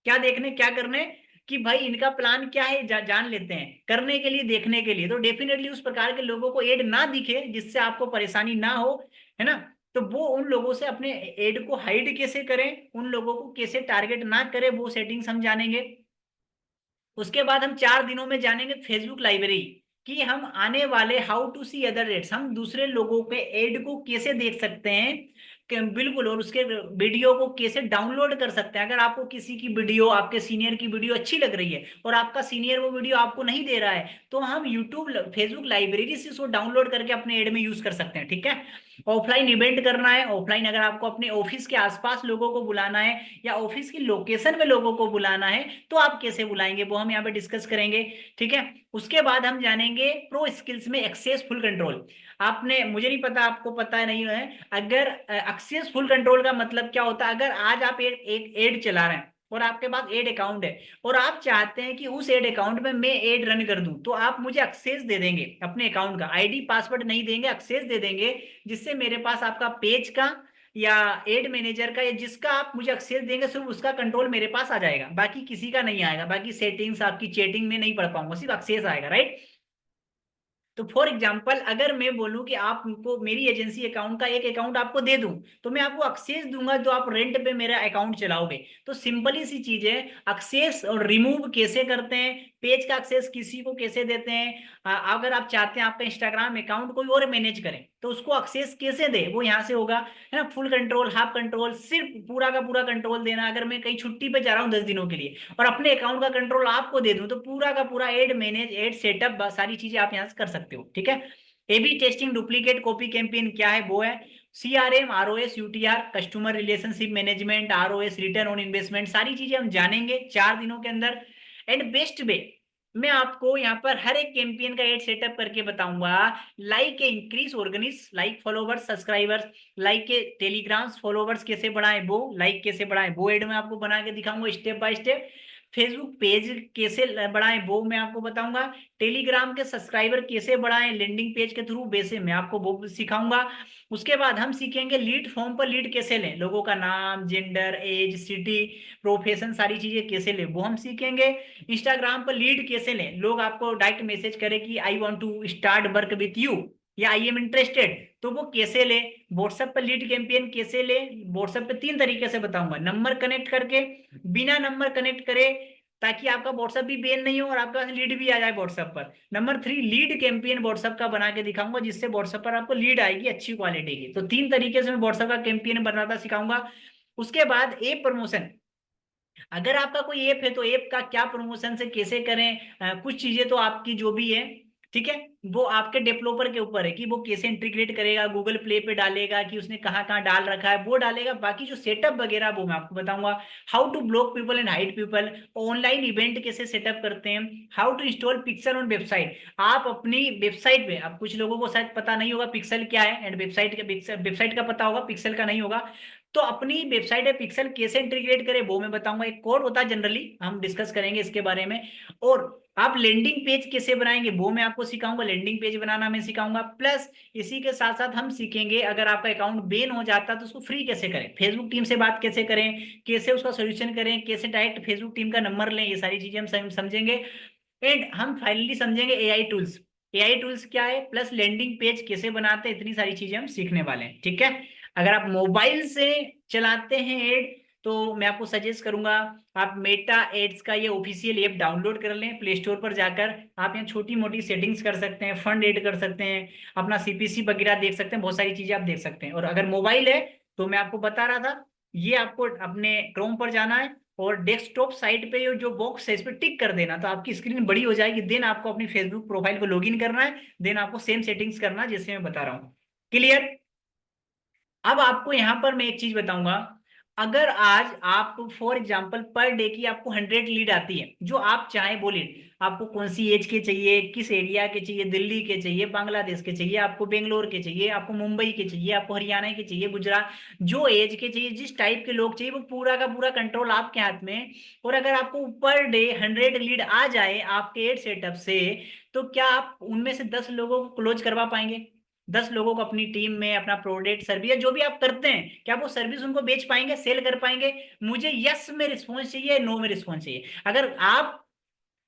क्या देखने क्या करने, कि भाई इनका प्लान क्या है, जान लेते हैं करने के लिए देखने के लिए। तो डेफिनेटली उस प्रकार के लोगों को एड ना दिखे जिससे आपको परेशानी ना हो, है ना। तो वो उन लोगों से अपने एड को हाइड कैसे करें, उन लोगों को कैसे टारगेट ना करें वो सेटिंग्स हम जानेंगे। उसके बाद हम 4 दिनों में जानेंगे फेसबुक लाइब्रेरी, कि हम आने वाले how to see other ads, हम दूसरे लोगों के एड को कैसे देख सकते हैं बिल्कुल, और उसके वीडियो को कैसे डाउनलोड कर सकते हैं। अगर आपको किसी की वीडियो, आपके सीनियर की वीडियो अच्छी लग रही है और आपका सीनियर वो वीडियो आपको नहीं दे रहा है, तो हम यूट्यूब फेसबुक लाइब्रेरी से उसको डाउनलोड करके अपने एड में यूज कर सकते हैं। ठीक है, ऑफलाइन इवेंट करना है, ऑफलाइन अगर आपको अपने ऑफिस के आसपास लोगों को बुलाना है या ऑफिस की लोकेशन में लोगों को बुलाना है तो आप कैसे बुलाएंगे वो हम यहाँ पे डिस्कस करेंगे। ठीक है, उसके बाद हम जानेंगे प्रो स्किल्स में एक्सेस फुल कंट्रोल। आपने, मुझे नहीं पता आपको पता है नहीं है, अगर एक्सेस फुल कंट्रोल का मतलब क्या होता है। अगर आज आप एक एड चला रहे हैं और आपके पास एड अकाउंट है और आप चाहते हैं कि उस एड अकाउंट में मैं एड रन कर दूं, तो आप मुझे एक्सेस दे देंगे अपने अकाउंट का, आईडी पासवर्ड नहीं देंगे, एक्सेस दे देंगे, जिससे मेरे पास आपका पेज का या एड मैनेजर का या जिसका आप मुझे एक्सेस देंगे सिर्फ उसका कंट्रोल मेरे पास आ जाएगा, बाकी किसी का नहीं आएगा, बाकी सेटिंग्स आपकी चैटिंग में नहीं पढ़ पाऊंगा, सिर्फ एक्सेस आएगा, राइट। तो फॉर एग्जाम्पल अगर मैं बोलूं कि आपको मेरी एजेंसी अकाउंट का एक अकाउंट आपको दे दूं, तो मैं आपको एक्सेस दूंगा जो आप रेंट पे मेरा अकाउंट चलाओगे। तो सिंपली सी चीज है, एक्सेस और रिमूव कैसे करते हैं, पेज का एक्सेस किसी को कैसे देते हैं। अगर आप चाहते हैं आपका इंस्टाग्राम अकाउंट कोई और मैनेज करें तो उसको एक्सेस कैसे दे, वो यहाँ से होगा, है ना। फुल कंट्रोल, हाफ कंट्रोल, सिर्फ पूरा का पूरा कंट्रोल देना। अगर मैं कहीं छुट्टी पे जा रहा हूँ 10 दिनों के लिए और अपने अकाउंट का कंट्रोल आपको दे दूं, तो पूरा का पूरा एड मैनेज, एड सेटअप, सारी चीजें आप यहाँ से कर सकते हो। ठीक है, AB testing, duplicate copy campaign क्या है वो है, CRM, ROS, UTR, customer relationship management, ROS, return on investment, सारी चीजें हम जानेंगे 4 दिनों के अंदर। एंड बेस्ट वे, मैं आपको यहाँ पर हर एक कैंपेन का एड सेटअप करके बताऊंगा। Like a increase organic, like followers, subscribers, like के टेलीग्राम्स फॉलोवर्स कैसे बढ़ाएं वो, लाइक कैसे बढ़ाएं वो एड में आपको बना के दिखाऊंगा step by step. Facebook page कैसे बढ़ाएं वो मैं आपको बताऊंगा। टेलीग्राम के सब्सक्राइबर कैसे बढ़ाएं लैंडिंग पेज के थ्रू, वैसे मैं आपको वो सिखाऊंगा। उसके बाद हम सीखेंगे लीड फॉर्म पर लीड कैसे लें, लोगों का नाम, जेंडर, एज, सिटी, प्रोफेशन, सारी चीजें कैसे लें वो हम सीखेंगे। इंस्टाग्राम पर लीड कैसे लें, लोग आपको डायरेक्ट मैसेज करें कि I want to start work with you या आई एम इंटरेस्टेड, तो वो कैसे ले। व्हाट्सएप पर लीड कैंपेन कैसे ले, व्हाट्सएप पे 3 तरीके से बताऊंगा, नंबर कनेक्ट करके, बिना नंबर कनेक्ट करे, ताकि आपका व्हाट्सएप भी बैन नहीं हो और आपके पास लीड भी आ जाए व्हाट्सएप पर। नंबर 3, लीड कैंपेन व्हाट्सएप का बना के दिखाऊंगा जिससे व्हाट्सएप पर आपको लीड आएगी अच्छी क्वालिटी की। तो 3 तरीके से मैं व्हाट्सएप का कैंपेन बनाता सिखाऊंगा। उसके बाद ऐप प्रमोशन, अगर आपका कोई ऐप है तो ऐप का क्या प्रमोशन से कैसे करें, कुछ चीजें तो आपकी जो भी है, ठीक है, वो आपके डेवलपर के ऊपर है कि वो कैसे इंटीग्रेट करेगा, गूगल प्ले पे डालेगा कि उसने कहाँ कहाँ डाल रखा है वो डालेगा, बाकी जो सेटअप वगैरह वो मैं आपको बताऊंगा। How to block people and hide people, online event कैसे सेटअप करते हैं, how to install pixel on website, आप अपनी वेबसाइट पे, अब कुछ लोगों को शायद पता नहीं होगा पिक्सल क्या है, एंड वेबसाइट का पता होगा, पिक्सल का नहीं होगा। तो अपनी वेबसाइट है पिक्सल कैसे इंटीग्रेट करें वो मैं बताऊंगा, एक कोड होता है जनरली, हम डिस्कस करेंगे इसके बारे में। और आप लैंडिंग पेज कैसे बनाएंगे वो मैं आपको सिखाऊंगा, लैंडिंग पेज बनाना मैं सिखाऊंगा। प्लस इसी के साथ साथ हम सीखेंगे अगर आपका अकाउंट बैन हो जाता है तो उसको फ्री कैसे करें, फेसबुक टीम से बात कैसे करें, कैसे उसका सोल्यूशन करें, कैसे डायरेक्ट फेसबुक टीम का नंबर लें, ये सारी चीजें हम समझेंगे। एंड हम फाइनली समझेंगे एआई टूल्स, एआई टूल्स क्या है, प्लस लैंडिंग पेज कैसे बनाते हैं, इतनी सारी चीजें हम सीखने वाले हैं। ठीक है, अगर आप मोबाइल से चलाते हैं एड, तो मैं आपको सजेस्ट करूंगा आप मेटा एड्स का ये ऑफिशियल ऐप डाउनलोड कर लें प्ले स्टोर पर जाकर। आप यहाँ छोटी मोटी सेटिंग्स कर सकते हैं, फंड ऐड कर सकते हैं, अपना सीपीसी वगैरह देख सकते हैं, बहुत सारी चीजें आप देख सकते हैं। और अगर मोबाइल है तो मैं आपको बता रहा था, ये आपको अपने क्रोम पर जाना है और डेस्कटॉप साइट पे ये जो बॉक्स है इस पर टिक कर देना, तो आपकी स्क्रीन बड़ी हो जाएगी। देन आपको अपनी फेसबुक प्रोफाइल को लॉगिन करना है, देन आपको सेम सेटिंग्स करना है जैसे मैं बता रहा हूँ। क्लियर? अब आपको यहां पर मैं एक चीज बताऊंगा, अगर आज आप फॉर एग्जांपल पर डे की आपको 100 लीड आती है, जो आप चाहे बोले, आपको कौन सी एज के चाहिए, किस एरिया के चाहिए, दिल्ली के चाहिए, बांग्लादेश के चाहिए, आपको बेंगलोर के चाहिए, आपको मुंबई के चाहिए, आपको हरियाणा के चाहिए, गुजरात, जो एज के चाहिए, जिस टाइप के लोग चाहिए, वो पूरा का पूरा कंट्रोल आपके हाथ में है। और अगर आपको पर डे 100 लीड आ जाए आपके एड सेटअप से, तो क्या आप उनमें से 10 लोगों को क्लोज करवा पाएंगे? 10 लोगों को अपनी टीम में अपना प्रोडक्ट सर्विस या जो भी आप करते हैं, क्या वो सर्विस उनको बेच पाएंगे, सेल कर पाएंगे? मुझे यस में रिस्पॉन्स चाहिए, नो में रिस्पॉन्स चाहिए। अगर आप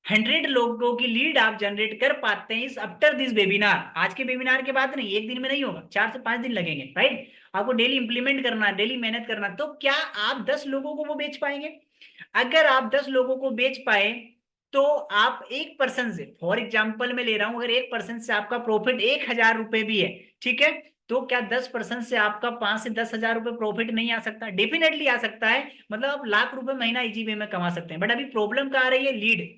100 लोगों की लीड आप जनरेट कर पाते हैं इस आफ्टर दिस वेबिनार, आज के वेबिनार के बाद नहीं, एक दिन में नहीं होगा, 4 से 5 दिन लगेंगे, राइट? आपको डेली इंप्लीमेंट करना, डेली मेहनत करना, तो क्या आप 10 लोगों को वो बेच पाएंगे? अगर आप 10 लोगों को बेच पाए, तो आप 1% से, फॉर एग्जाम्पल मैं ले रहा हूं, अगर 1% से आपका प्रॉफिट 1,000 रुपए भी है, ठीक है, तो क्या 10% से आपका 5 से 10 हजार रुपए प्रॉफिट नहीं आ सकता? डेफिनेटली आ सकता है। मतलब आप लाख रुपए महीना इजी वे में कमा सकते हैं। बट अभी प्रॉब्लम कहाँ आ रही है? लीड।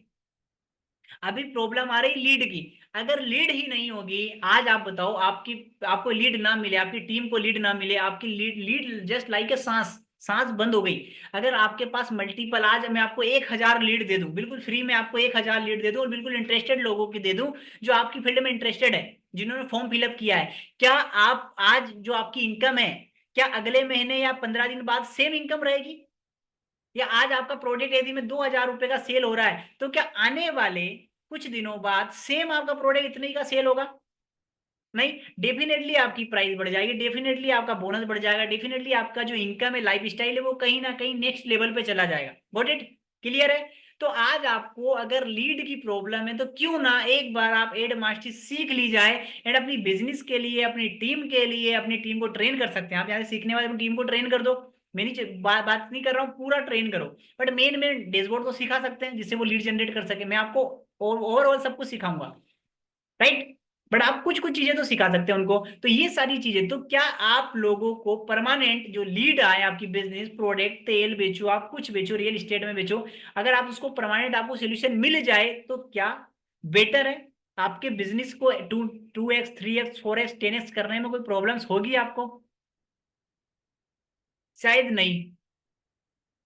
अभी प्रॉब्लम आ रही लीड की। अगर लीड ही नहीं होगी, आज आप बताओ, आपकी आपको लीड ना मिले, आपकी टीम को लीड ना मिले, आपकी lead lead just like a सांस, सांस बंद हो गई। अगर आपके पास मल्टीपल, आज मैं आपको 1,000 लीड दे दूं, बिल्कुल फ्री में आपको 1,000 लीड दे दूं, और बिल्कुल इंटरेस्टेड लोगों की दे दूं जो आपकी फील्ड में इंटरेस्टेड है, जिन्होंने फॉर्म फिलअप किया है, क्या आप आज जो आपकी इनकम है, क्या अगले महीने या 15 दिन बाद सेम इनकम रहेगी? या आज आपका प्रोडक्ट यदि में 2,000 रुपए का सेल हो रहा है, तो क्या आने वाले कुछ दिनों बाद सेम आपका प्रोडक्ट इतने का सेल होगा? नहीं, डेफिनेटली आपकी प्राइस बढ़ जाएगी, डेफिनेटली आपका बोनस बढ़ जाएगा, डेफिनेटली आपका जो इनकम है, लाइफ स्टाइल है, वो कहीं ना कहीं नेक्स्ट लेवल पे चला जाएगा। Got it? क्लियर है? तो आज आपको अगर लीड की प्रॉब्लम है, तो क्यों ना एक बार आप एड मास्टरी सीख ली जाए, एंड अपनी बिजनेस के लिए, अपनी टीम के लिए, अपनी टीम को ट्रेन कर सकते हैं आप। यहाँ से सीखने वाले अपनी टीम को ट्रेन कर दो, मैं नहीं बात नहीं कर रहा हूँ, पूरा ट्रेन करो। बट मेन डैशबोर्ड तो सिखा सकते हैं जिससे वो लीड जनरेट कर सके, मैं आपको ओवरऑल सब कुछ सिखाऊंगा, राइट? बट आप कुछ कुछ चीजें तो सिखा सकते हैं उनको। तो ये सारी चीजें, तो क्या आप लोगों को परमानेंट जो लीड आए आपकी बिजनेस, प्रोडक्ट, तेल बेचो, आप कुछ बेचो, रियल एस्टेट में बेचो, अगर आप उसको परमानेंट आपको सोल्यूशन मिल जाए, तो क्या बेटर है? आपके बिजनेस को 2x 3x 4x 10x करने में कोई प्रॉब्लम्स होगी आपको? शायद नहीं।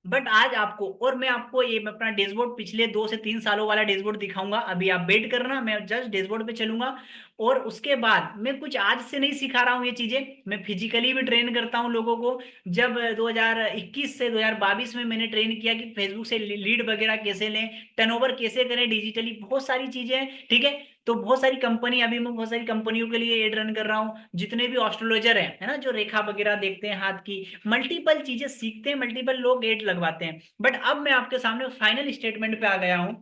बट आज आपको, और मैं आपको ये अपना डैशबोर्ड पिछले 2 से 3 सालों वाला डैशबोर्ड दिखाऊंगा, अभी आप वेट करना, मैं जस्ट डैशबोर्ड पे चलूंगा। और उसके बाद मैं कुछ आज से नहीं सिखा रहा हूँ ये चीजें, मैं फिजिकली भी ट्रेन करता हूँ लोगों को। जब 2021 से 2022 में मैंने ट्रेन किया कि फेसबुक से लीड वगैरह कैसे लें, टर्नओवर कैसे करें डिजिटली, बहुत सारी चीजें हैं, ठीक है। तो बहुत सारी कंपनी, अभी मैं बहुत सारी कंपनियों के लिए एड रन कर रहा हूँ, जितने भी एस्ट्रोलॉजर हैं, है ना, जो रेखा वगैरह देखते हैं हाथ की, मल्टीपल चीजें सीखते हैं, मल्टीपल लोग एड लगवाते हैं। बट अब मैं आपके सामने फाइनल स्टेटमेंट पे आ गया हूं।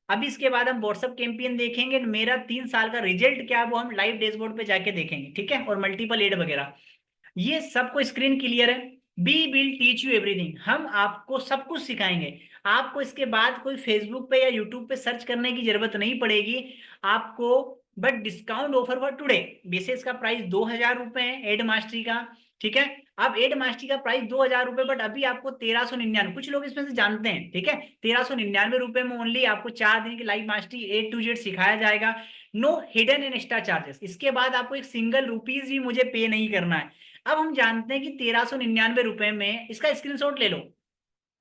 अभी इसके बाद हम व्हाट्सअप कैंपेन देखेंगे, मेरा 3 साल का रिजल्ट क्या है वो हम लाइव डैशबोर्ड पे जाके देखेंगे, ठीक है, और मल्टीपल एड वगैरह, ये सबको स्क्रीन क्लियर है। We will teach you everything, हम आपको सब कुछ सिखाएंगे। आपको इसके बाद कोई फेसबुक पे या यूट्यूब पे सर्च करने की जरूरत नहीं पड़ेगी आपको। But discount offer for today, basis का प्राइस 2,000 रुपए है एड मास्टरी का, ठीक है। अब एड मास्टरी का प्राइस 2,000 रुपए, बट अभी आपको 1,399, कुछ लोग इसमें से जानते हैं, ठीक है, 1,399 रुपए में ओनली आपको 4 दिन की live mastery A to Z सिखाया जाएगा। No hidden and extra charges, इसके बाद आपको एक सिंगल रुपीज भी मुझे पे नहीं करना है। अब हम जानते हैं कि 1,399 रुपए में, इसका स्क्रीनशॉट ले लो,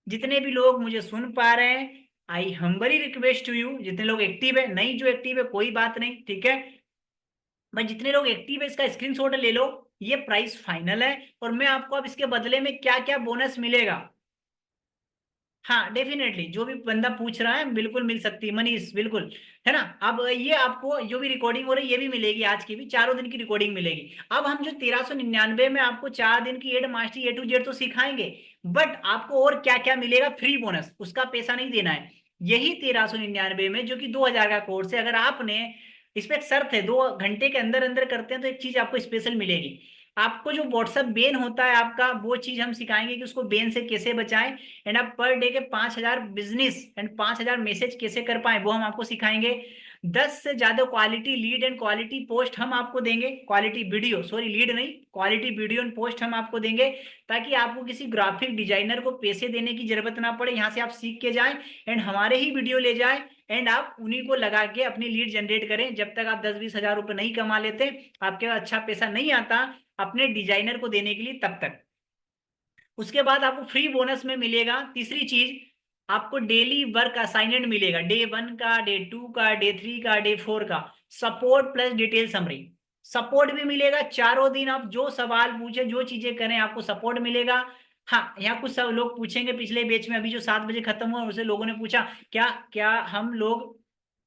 जितने भी लोग मुझे सुन पा रहे हैं, I humbly request to you, जितने लोग एक्टिव है, नहीं जो एक्टिव है कोई बात नहीं, ठीक है, बट जितने लोग एक्टिव है इसका स्क्रीनशॉट ले लो। ये प्राइस फाइनल है, और मैं आपको अब इसके बदले में क्या क्या बोनस मिलेगा, हाँ डेफिनेटली, जो भी बंदा पूछ रहा है बिल्कुल मिल सकती है मनीष, बिल्कुल, है ना। अब ये आपको जो भी रिकॉर्डिंग हो रही है ये भी मिलेगी, आज की भी 4 दिन की रिकॉर्डिंग मिलेगी। अब हम जो 1,399 में आपको 4 दिन की ad mastery A to Z तो सिखाएंगे, बट आपको और क्या क्या मिलेगा फ्री बोनस, उसका पैसा नहीं देना है। यही 1,399 में, जो कि 2,000 का कोर्स है, अगर आपने इस पे एक शर्त है, 2 घंटे के अंदर अंदर करते हैं तो एक चीज आपको स्पेशल मिलेगी। आपको जो व्हाट्सएप बैन होता है आपका, वो चीज हम सिखाएंगे कि उसको बैन से कैसे बचाएं। एंड आप पर डे के 5,000 बिजनेस एंड 5,000 मैसेज कैसे कर पाए वो हम आपको सिखाएंगे। 10 से ज्यादा quality lead and quality post हम आपको देंगे, क्वालिटी वीडियो, सॉरी लीड नहीं, क्वालिटी वीडियो एंड पोस्ट हम आपको देंगे, ताकि आपको किसी ग्राफिक डिजाइनर को पैसे देने की जरूरत ना पड़े। यहाँ से आप सीख के जाएं एंड हमारे ही वीडियो ले जाएं एंड आप उन्हीं को लगा के अपनी लीड जनरेट करें। जब तक आप 10-20 हजार रुपए नहीं कमा लेते, आपके पास अच्छा पैसा नहीं आता अपने डिजाइनर को देने के लिए, तब तक। उसके बाद आपको फ्री बोनस में मिलेगा तीसरी चीज, आपको डेली वर्क असाइनमेंट मिलेगा, डे 1 का, डे 2 का, डे 3 का, डे 4 का, support plus detail summary. Support भी मिलेगा, चारों दिन आप जो सवाल पूछे, जो चीजें करें, आपको सपोर्ट मिलेगा। हाँ, यहाँ कुछ सब लोग पूछेंगे, पिछले बैच में अभी जो 7 बजे खत्म हुआ उसे लोगों ने पूछा, क्या क्या हम लोग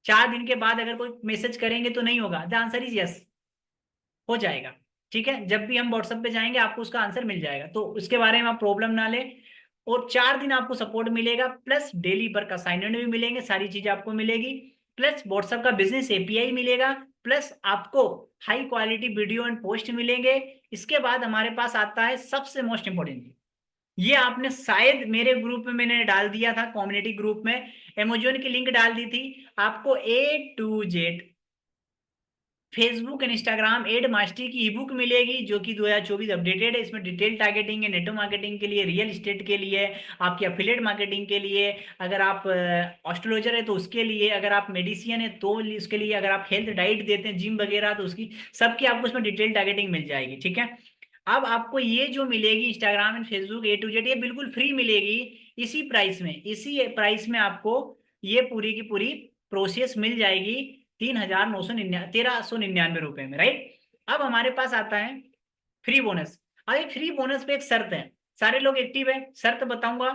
4 दिन के बाद अगर कोई मैसेज करेंगे तो नहीं होगा? द आंसर इज यस, हो जाएगा। ठीक है, जब भी हम व्हाट्सएप पे जाएंगे आपको उसका आंसर मिल जाएगा, तो उसके बारे में आप प्रॉब्लम ना ले। और 4 दिन आपको सपोर्ट मिलेगा, प्लस डेली वर्क असाइनमेंट भी मिलेंगे, सारी चीजें आपको मिलेगी, प्लस व्हाट्सएप का बिजनेस एपीआई मिलेगा, प्लस आपको high quality video and post मिलेंगे। इसके बाद हमारे पास आता है सबसे मोस्ट इंपॉर्टेंट, ये आपने शायद मेरे ग्रुप में मैंने डाल दिया था, कम्युनिटी ग्रुप में अमेजोन की लिंक डाल दी थी। आपको A to Z Facebook and Instagram ad mastery की ईबुक मिलेगी, जो कि 2024 अपडेटेड है। इसमें डिटेल टारगेटिंग है, नेटवर्क मार्केटिंग के लिए, रियल एस्टेट के लिए, आपकी अफिलिएट मार्केटिंग के लिए, अगर आप एस्ट्रोलॉजर है तो उसके लिए, अगर आप मेडिसिन है तो उसके लिए, अगर आप हेल्थ डाइट देते हैं जिम वगैरह तो उसकी, सबकी आपको इसमें डिटेल टारगेटिंग मिल जाएगी। ठीक है, अब आपको ये जो मिलेगी Instagram and Facebook A to Z, ये बिल्कुल फ्री मिलेगी, इसी प्राइस में, इसी प्राइस में आपको ये पूरी की पूरी प्रोसेस मिल जाएगी 1399 रुपए में, राइट। अब हमारे पास आता है फ्री बोनस। अब एक फ्री बोनस पे एक शर्त है, सारे लोग एक्टिव है, शर्त बताऊंगा,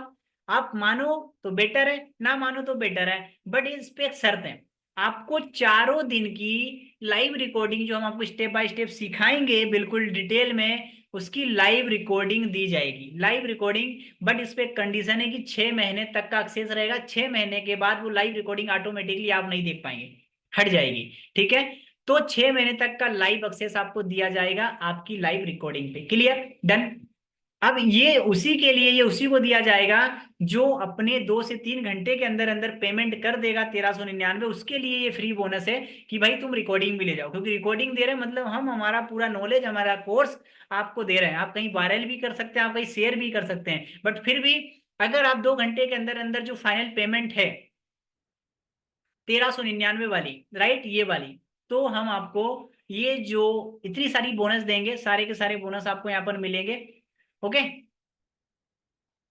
आप मानो तो बेटर है, ना मानो तो बेटर है, बट इस पे एक शर्त है, आपको चारों दिन की लाइव रिकॉर्डिंग, जो हम आपको स्टेप बाय स्टेप सिखाएंगे बिल्कुल डिटेल में, उसकी लाइव रिकॉर्डिंग दी जाएगी, लाइव रिकॉर्डिंग। बट इस पे कंडीशन है कि 6 महीने तक का एक्सेस रहेगा, 6 महीने के बाद वो लाइव रिकॉर्डिंग ऑटोमेटिकली आप नहीं देख पाएंगे, हट जाएगी। ठीक है, तो 6 महीने तक का लाइव एक्सेस आपको दिया जाएगा आपकी लाइव रिकॉर्डिंग पे। Clear, done. अब ये उसी के लिए, ये उसी को दिया जाएगा जो अपने 2 से 3 घंटे के अंदर अंदर पेमेंट कर देगा 1399, उसके लिए ये फ्री बोनस है कि भाई तुम रिकॉर्डिंग भी ले जाओ, क्योंकि रिकॉर्डिंग दे रहे हैं मतलब हम हमारा पूरा नॉलेज, हमारा कोर्स आपको दे रहे हैं। आप कहीं वायरल भी कर सकते हैं, आप कहीं शेयर भी कर सकते हैं, बट फिर भी अगर आप 2 घंटे के अंदर अंदर जो फाइनल पेमेंट है 1399 वाली, राइट, ये वाली, तो हम आपको ये जो इतनी सारी बोनस देंगे, सारे के सारे बोनस आपको यहाँ पर मिलेंगे। Okay,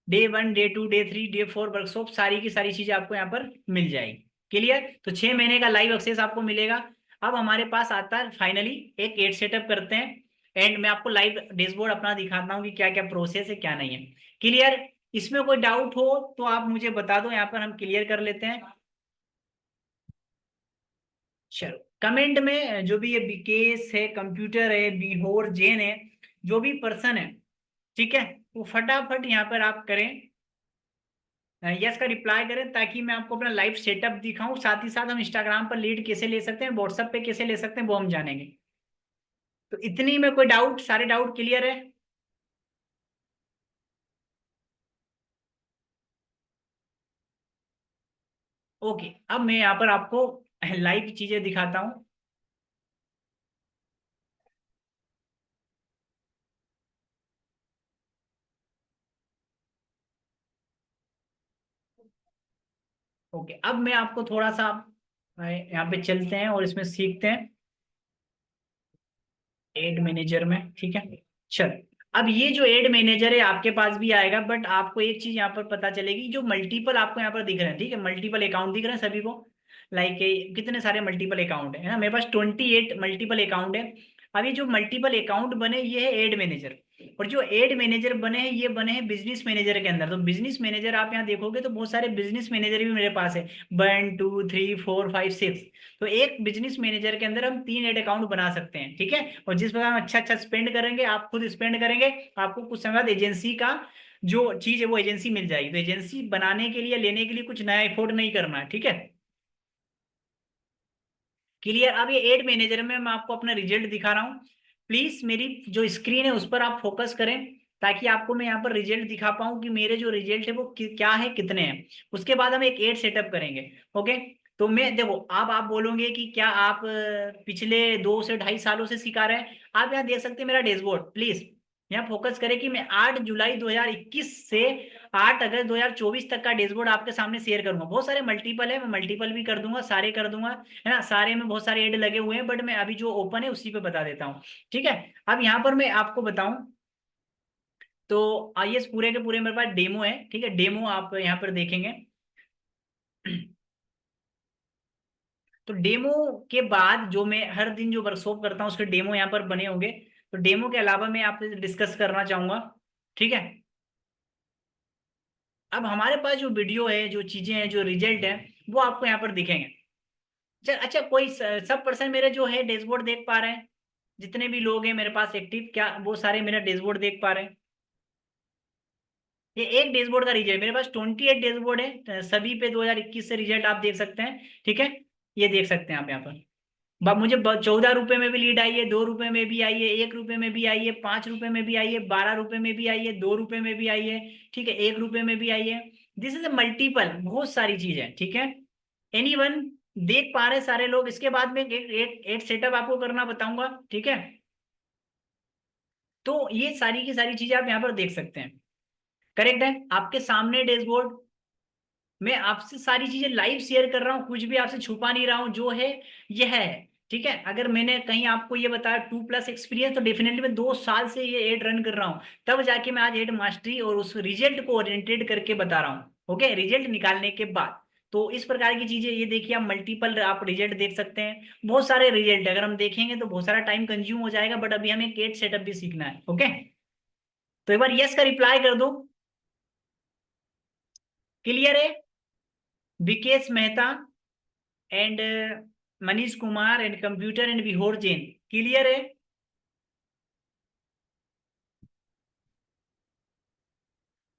day 1, day 2, day 3, day 4 workshop, सारी की सारी चीजें आपको यहाँ पर मिल जाएगी। क्लियर, तो 6 महीने का लाइव एक्सेस आपको मिलेगा। अब हमारे पास आता है फाइनली एक एड सेटअप करते हैं, एंड मैं आपको लाइव डैशबोर्ड अपना दिखाता हूँ कि क्या क्या प्रोसेस है क्या नहीं है। क्लियर, इसमें कोई डाउट हो तो आप मुझे बता दो, यहाँ पर हम क्लियर कर लेते हैं। चलो, कमेंट में जो भी ये विकेश है, कंप्यूटर है, बिहोर जैन है, जो भी पर्सन है, ठीक है, वो फटाफट यहाँ पर आप करें, यस का रिप्लाई करें, ताकि मैं आपको अपना लाइव सेटअप दिखाऊं, साथ ही साथ हम इंस्टाग्राम पर लीड कैसे ले सकते हैं, व्हाट्सएप पे कैसे ले सकते हैं, वो हम जानेंगे। तो इतनी में कोई डाउट, सारे डाउट क्लियर है? ओके, अब मैं यहाँ पर आपको लाइव चीजें दिखाता हूँ। ओके, अब मैं आपको थोड़ा सा यहाँ पे चलते हैं और इसमें सीखते हैं एड मैनेजर में। ठीक है, चल, अब ये जो एड मैनेजर है आपके पास भी आएगा, बट आपको एक चीज यहाँ पर पता चलेगी, जो मल्टीपल आपको यहाँ पर दिख रहे हैं, ठीक है, मल्टीपल अकाउंट दिख रहे हैं सभी को, लाइक कितने सारे मल्टीपल अकाउंट है ना, मेरे पास 28 मल्टीपल अकाउंट है। अब ये जो मल्टीपल अकाउंट बने, ये है एड मैनेजर, और जो एड मैनेजर बने हैं ये बने हैं बिजनेस मैनेजर के अंदर। तो बिजनेस मैनेजर आप यहाँ देखोगे तो बहुत सारे बिजनेस मैनेजर भी मेरे पास है, 1 2 3 4 5 6। तो एक बिजनेस मैनेजर के अंदर हम 3 एड अकाउंट बना सकते हैं। ठीक है, और जिस प्रकार हम अच्छा अच्छा स्पेंड करेंगे, आप खुद स्पेंड करेंगे, आपको कुछ समय बाद एजेंसी का जो चीज है वो एजेंसी मिल जाएगी। तो एजेंसी बनाने के लिए, लेने के लिए कुछ नया एफोर्ड नहीं करना है। ठीक है, क्लियर। अब ये एड मैनेजर में मैं आपको अपना रिजल्ट दिखा रहा हूँ। प्लीज मेरी जो स्क्रीन है उस पर आप फोकस करें, ताकि आपको मैं यहाँ पर रिजल्ट दिखा पाऊँ कि मेरे जो रिजल्ट है वो क्या है, कितने हैं। उसके बाद हम एक एड सेटअप करेंगे। ओके। तो मैं देखो, अब आप बोलोगे कि क्या आप पिछले 2 से 2.5 सालों से सिखा रहे हैं। आप यहाँ देख सकते हैं मेरा डैशबोर्ड। प्लीज यहाँ फोकस करें कि मैं 8 जुलाई 2021 से 8 अगस्त 2024 तक का डैशबोर्ड आपके सामने शेयर करूंगा। बहुत सारे मल्टीपल है, मैं मल्टीपल भी कर दूंगा, सारे कर दूंगा, है ना। सारे में बहुत सारे ऐड लगे हुए हैं, बट मैं अभी जो ओपन है उसी पे बता देता हूँ। ठीक है। अब यहाँ पर मैं आपको बताऊं, तो आइए इस पूरे के पूरे मेरे पास डेमो है। ठीक है, डेमो आप यहाँ पर देखेंगे। तो डेमो के बाद जो मैं हर दिन जो वर्कशॉप करता हूँ उसके डेमो यहाँ पर बने होंगे। तो डेमो के अलावा मैं आपसे डिस्कस करना चाहूंगा। ठीक है। अब हमारे पास जो वीडियो है, जो चीजें हैं, जो रिजल्ट है, वो आपको यहाँ पर दिखेंगे। अच्छा, कोई सब पर्सन मेरे जो है डैशबोर्ड देख पा रहे हैं? जितने भी लोग हैं मेरे पास एक्टिव, क्या वो सारे मेरा डैशबोर्ड देख पा रहे हैं? ये एक डैशबोर्ड का रिजल्ट, मेरे पास 28 डैशबोर्ड है, सभी पे 2021 से रिजल्ट आप देख सकते हैं। ठीक है। ये देख सकते हैं आप यहाँ पर। मुझे 14 रुपए में भी लीड आई है, 2 रुपए में भी आई है, 1 रुपए में भी आई है, 5 रुपए में भी आई है, 12 रुपए में भी आई है, 2 रुपए में भी आई है। ठीक है, 1 रुपए में भी आई है। दिस इज अ मल्टीपल, बहुत सारी चीज है। ठीक है। एनी वन देख पा रहे सारे लोग? इसके बाद में एक सेटअप आपको करना बताऊंगा। ठीक है। तो ये सारी की सारी चीजें आप यहाँ पर देख सकते हैं। करेक्ट है, आपके सामने डैशबोर्ड। मैं आपसे सारी चीजें लाइव शेयर कर रहा हूँ, कुछ भी आपसे छुपा नहीं रहा हूँ, जो है यह है। ठीक है। अगर मैंने कहीं आपको ये बताया 2+ एक्सपीरियंस, तो डेफिनेटली मैं 2 साल से ये एड रन कर रहा हूँ, तब जाके मैं आज एड मास्टरी और उस रिजल्ट को ओरिएंटेड करके बता रहा हूँ। ओके, रिजल्ट निकालने के बाद। तो इस प्रकार की चीजें, ये देखिए आप मल्टीपल आप रिजल्ट देख सकते हैं। बहुत सारे रिजल्ट अगर हम देखेंगे तो बहुत सारा टाइम कंज्यूम हो जाएगा, बट अभी हमें केट सेटअप भी सीखना है। ओके। तो एक बार यस का रिप्लाई कर दो। क्लियर है? Vikesh Mehta and Manish Kumar and computer and Vihor Jain. Clear है?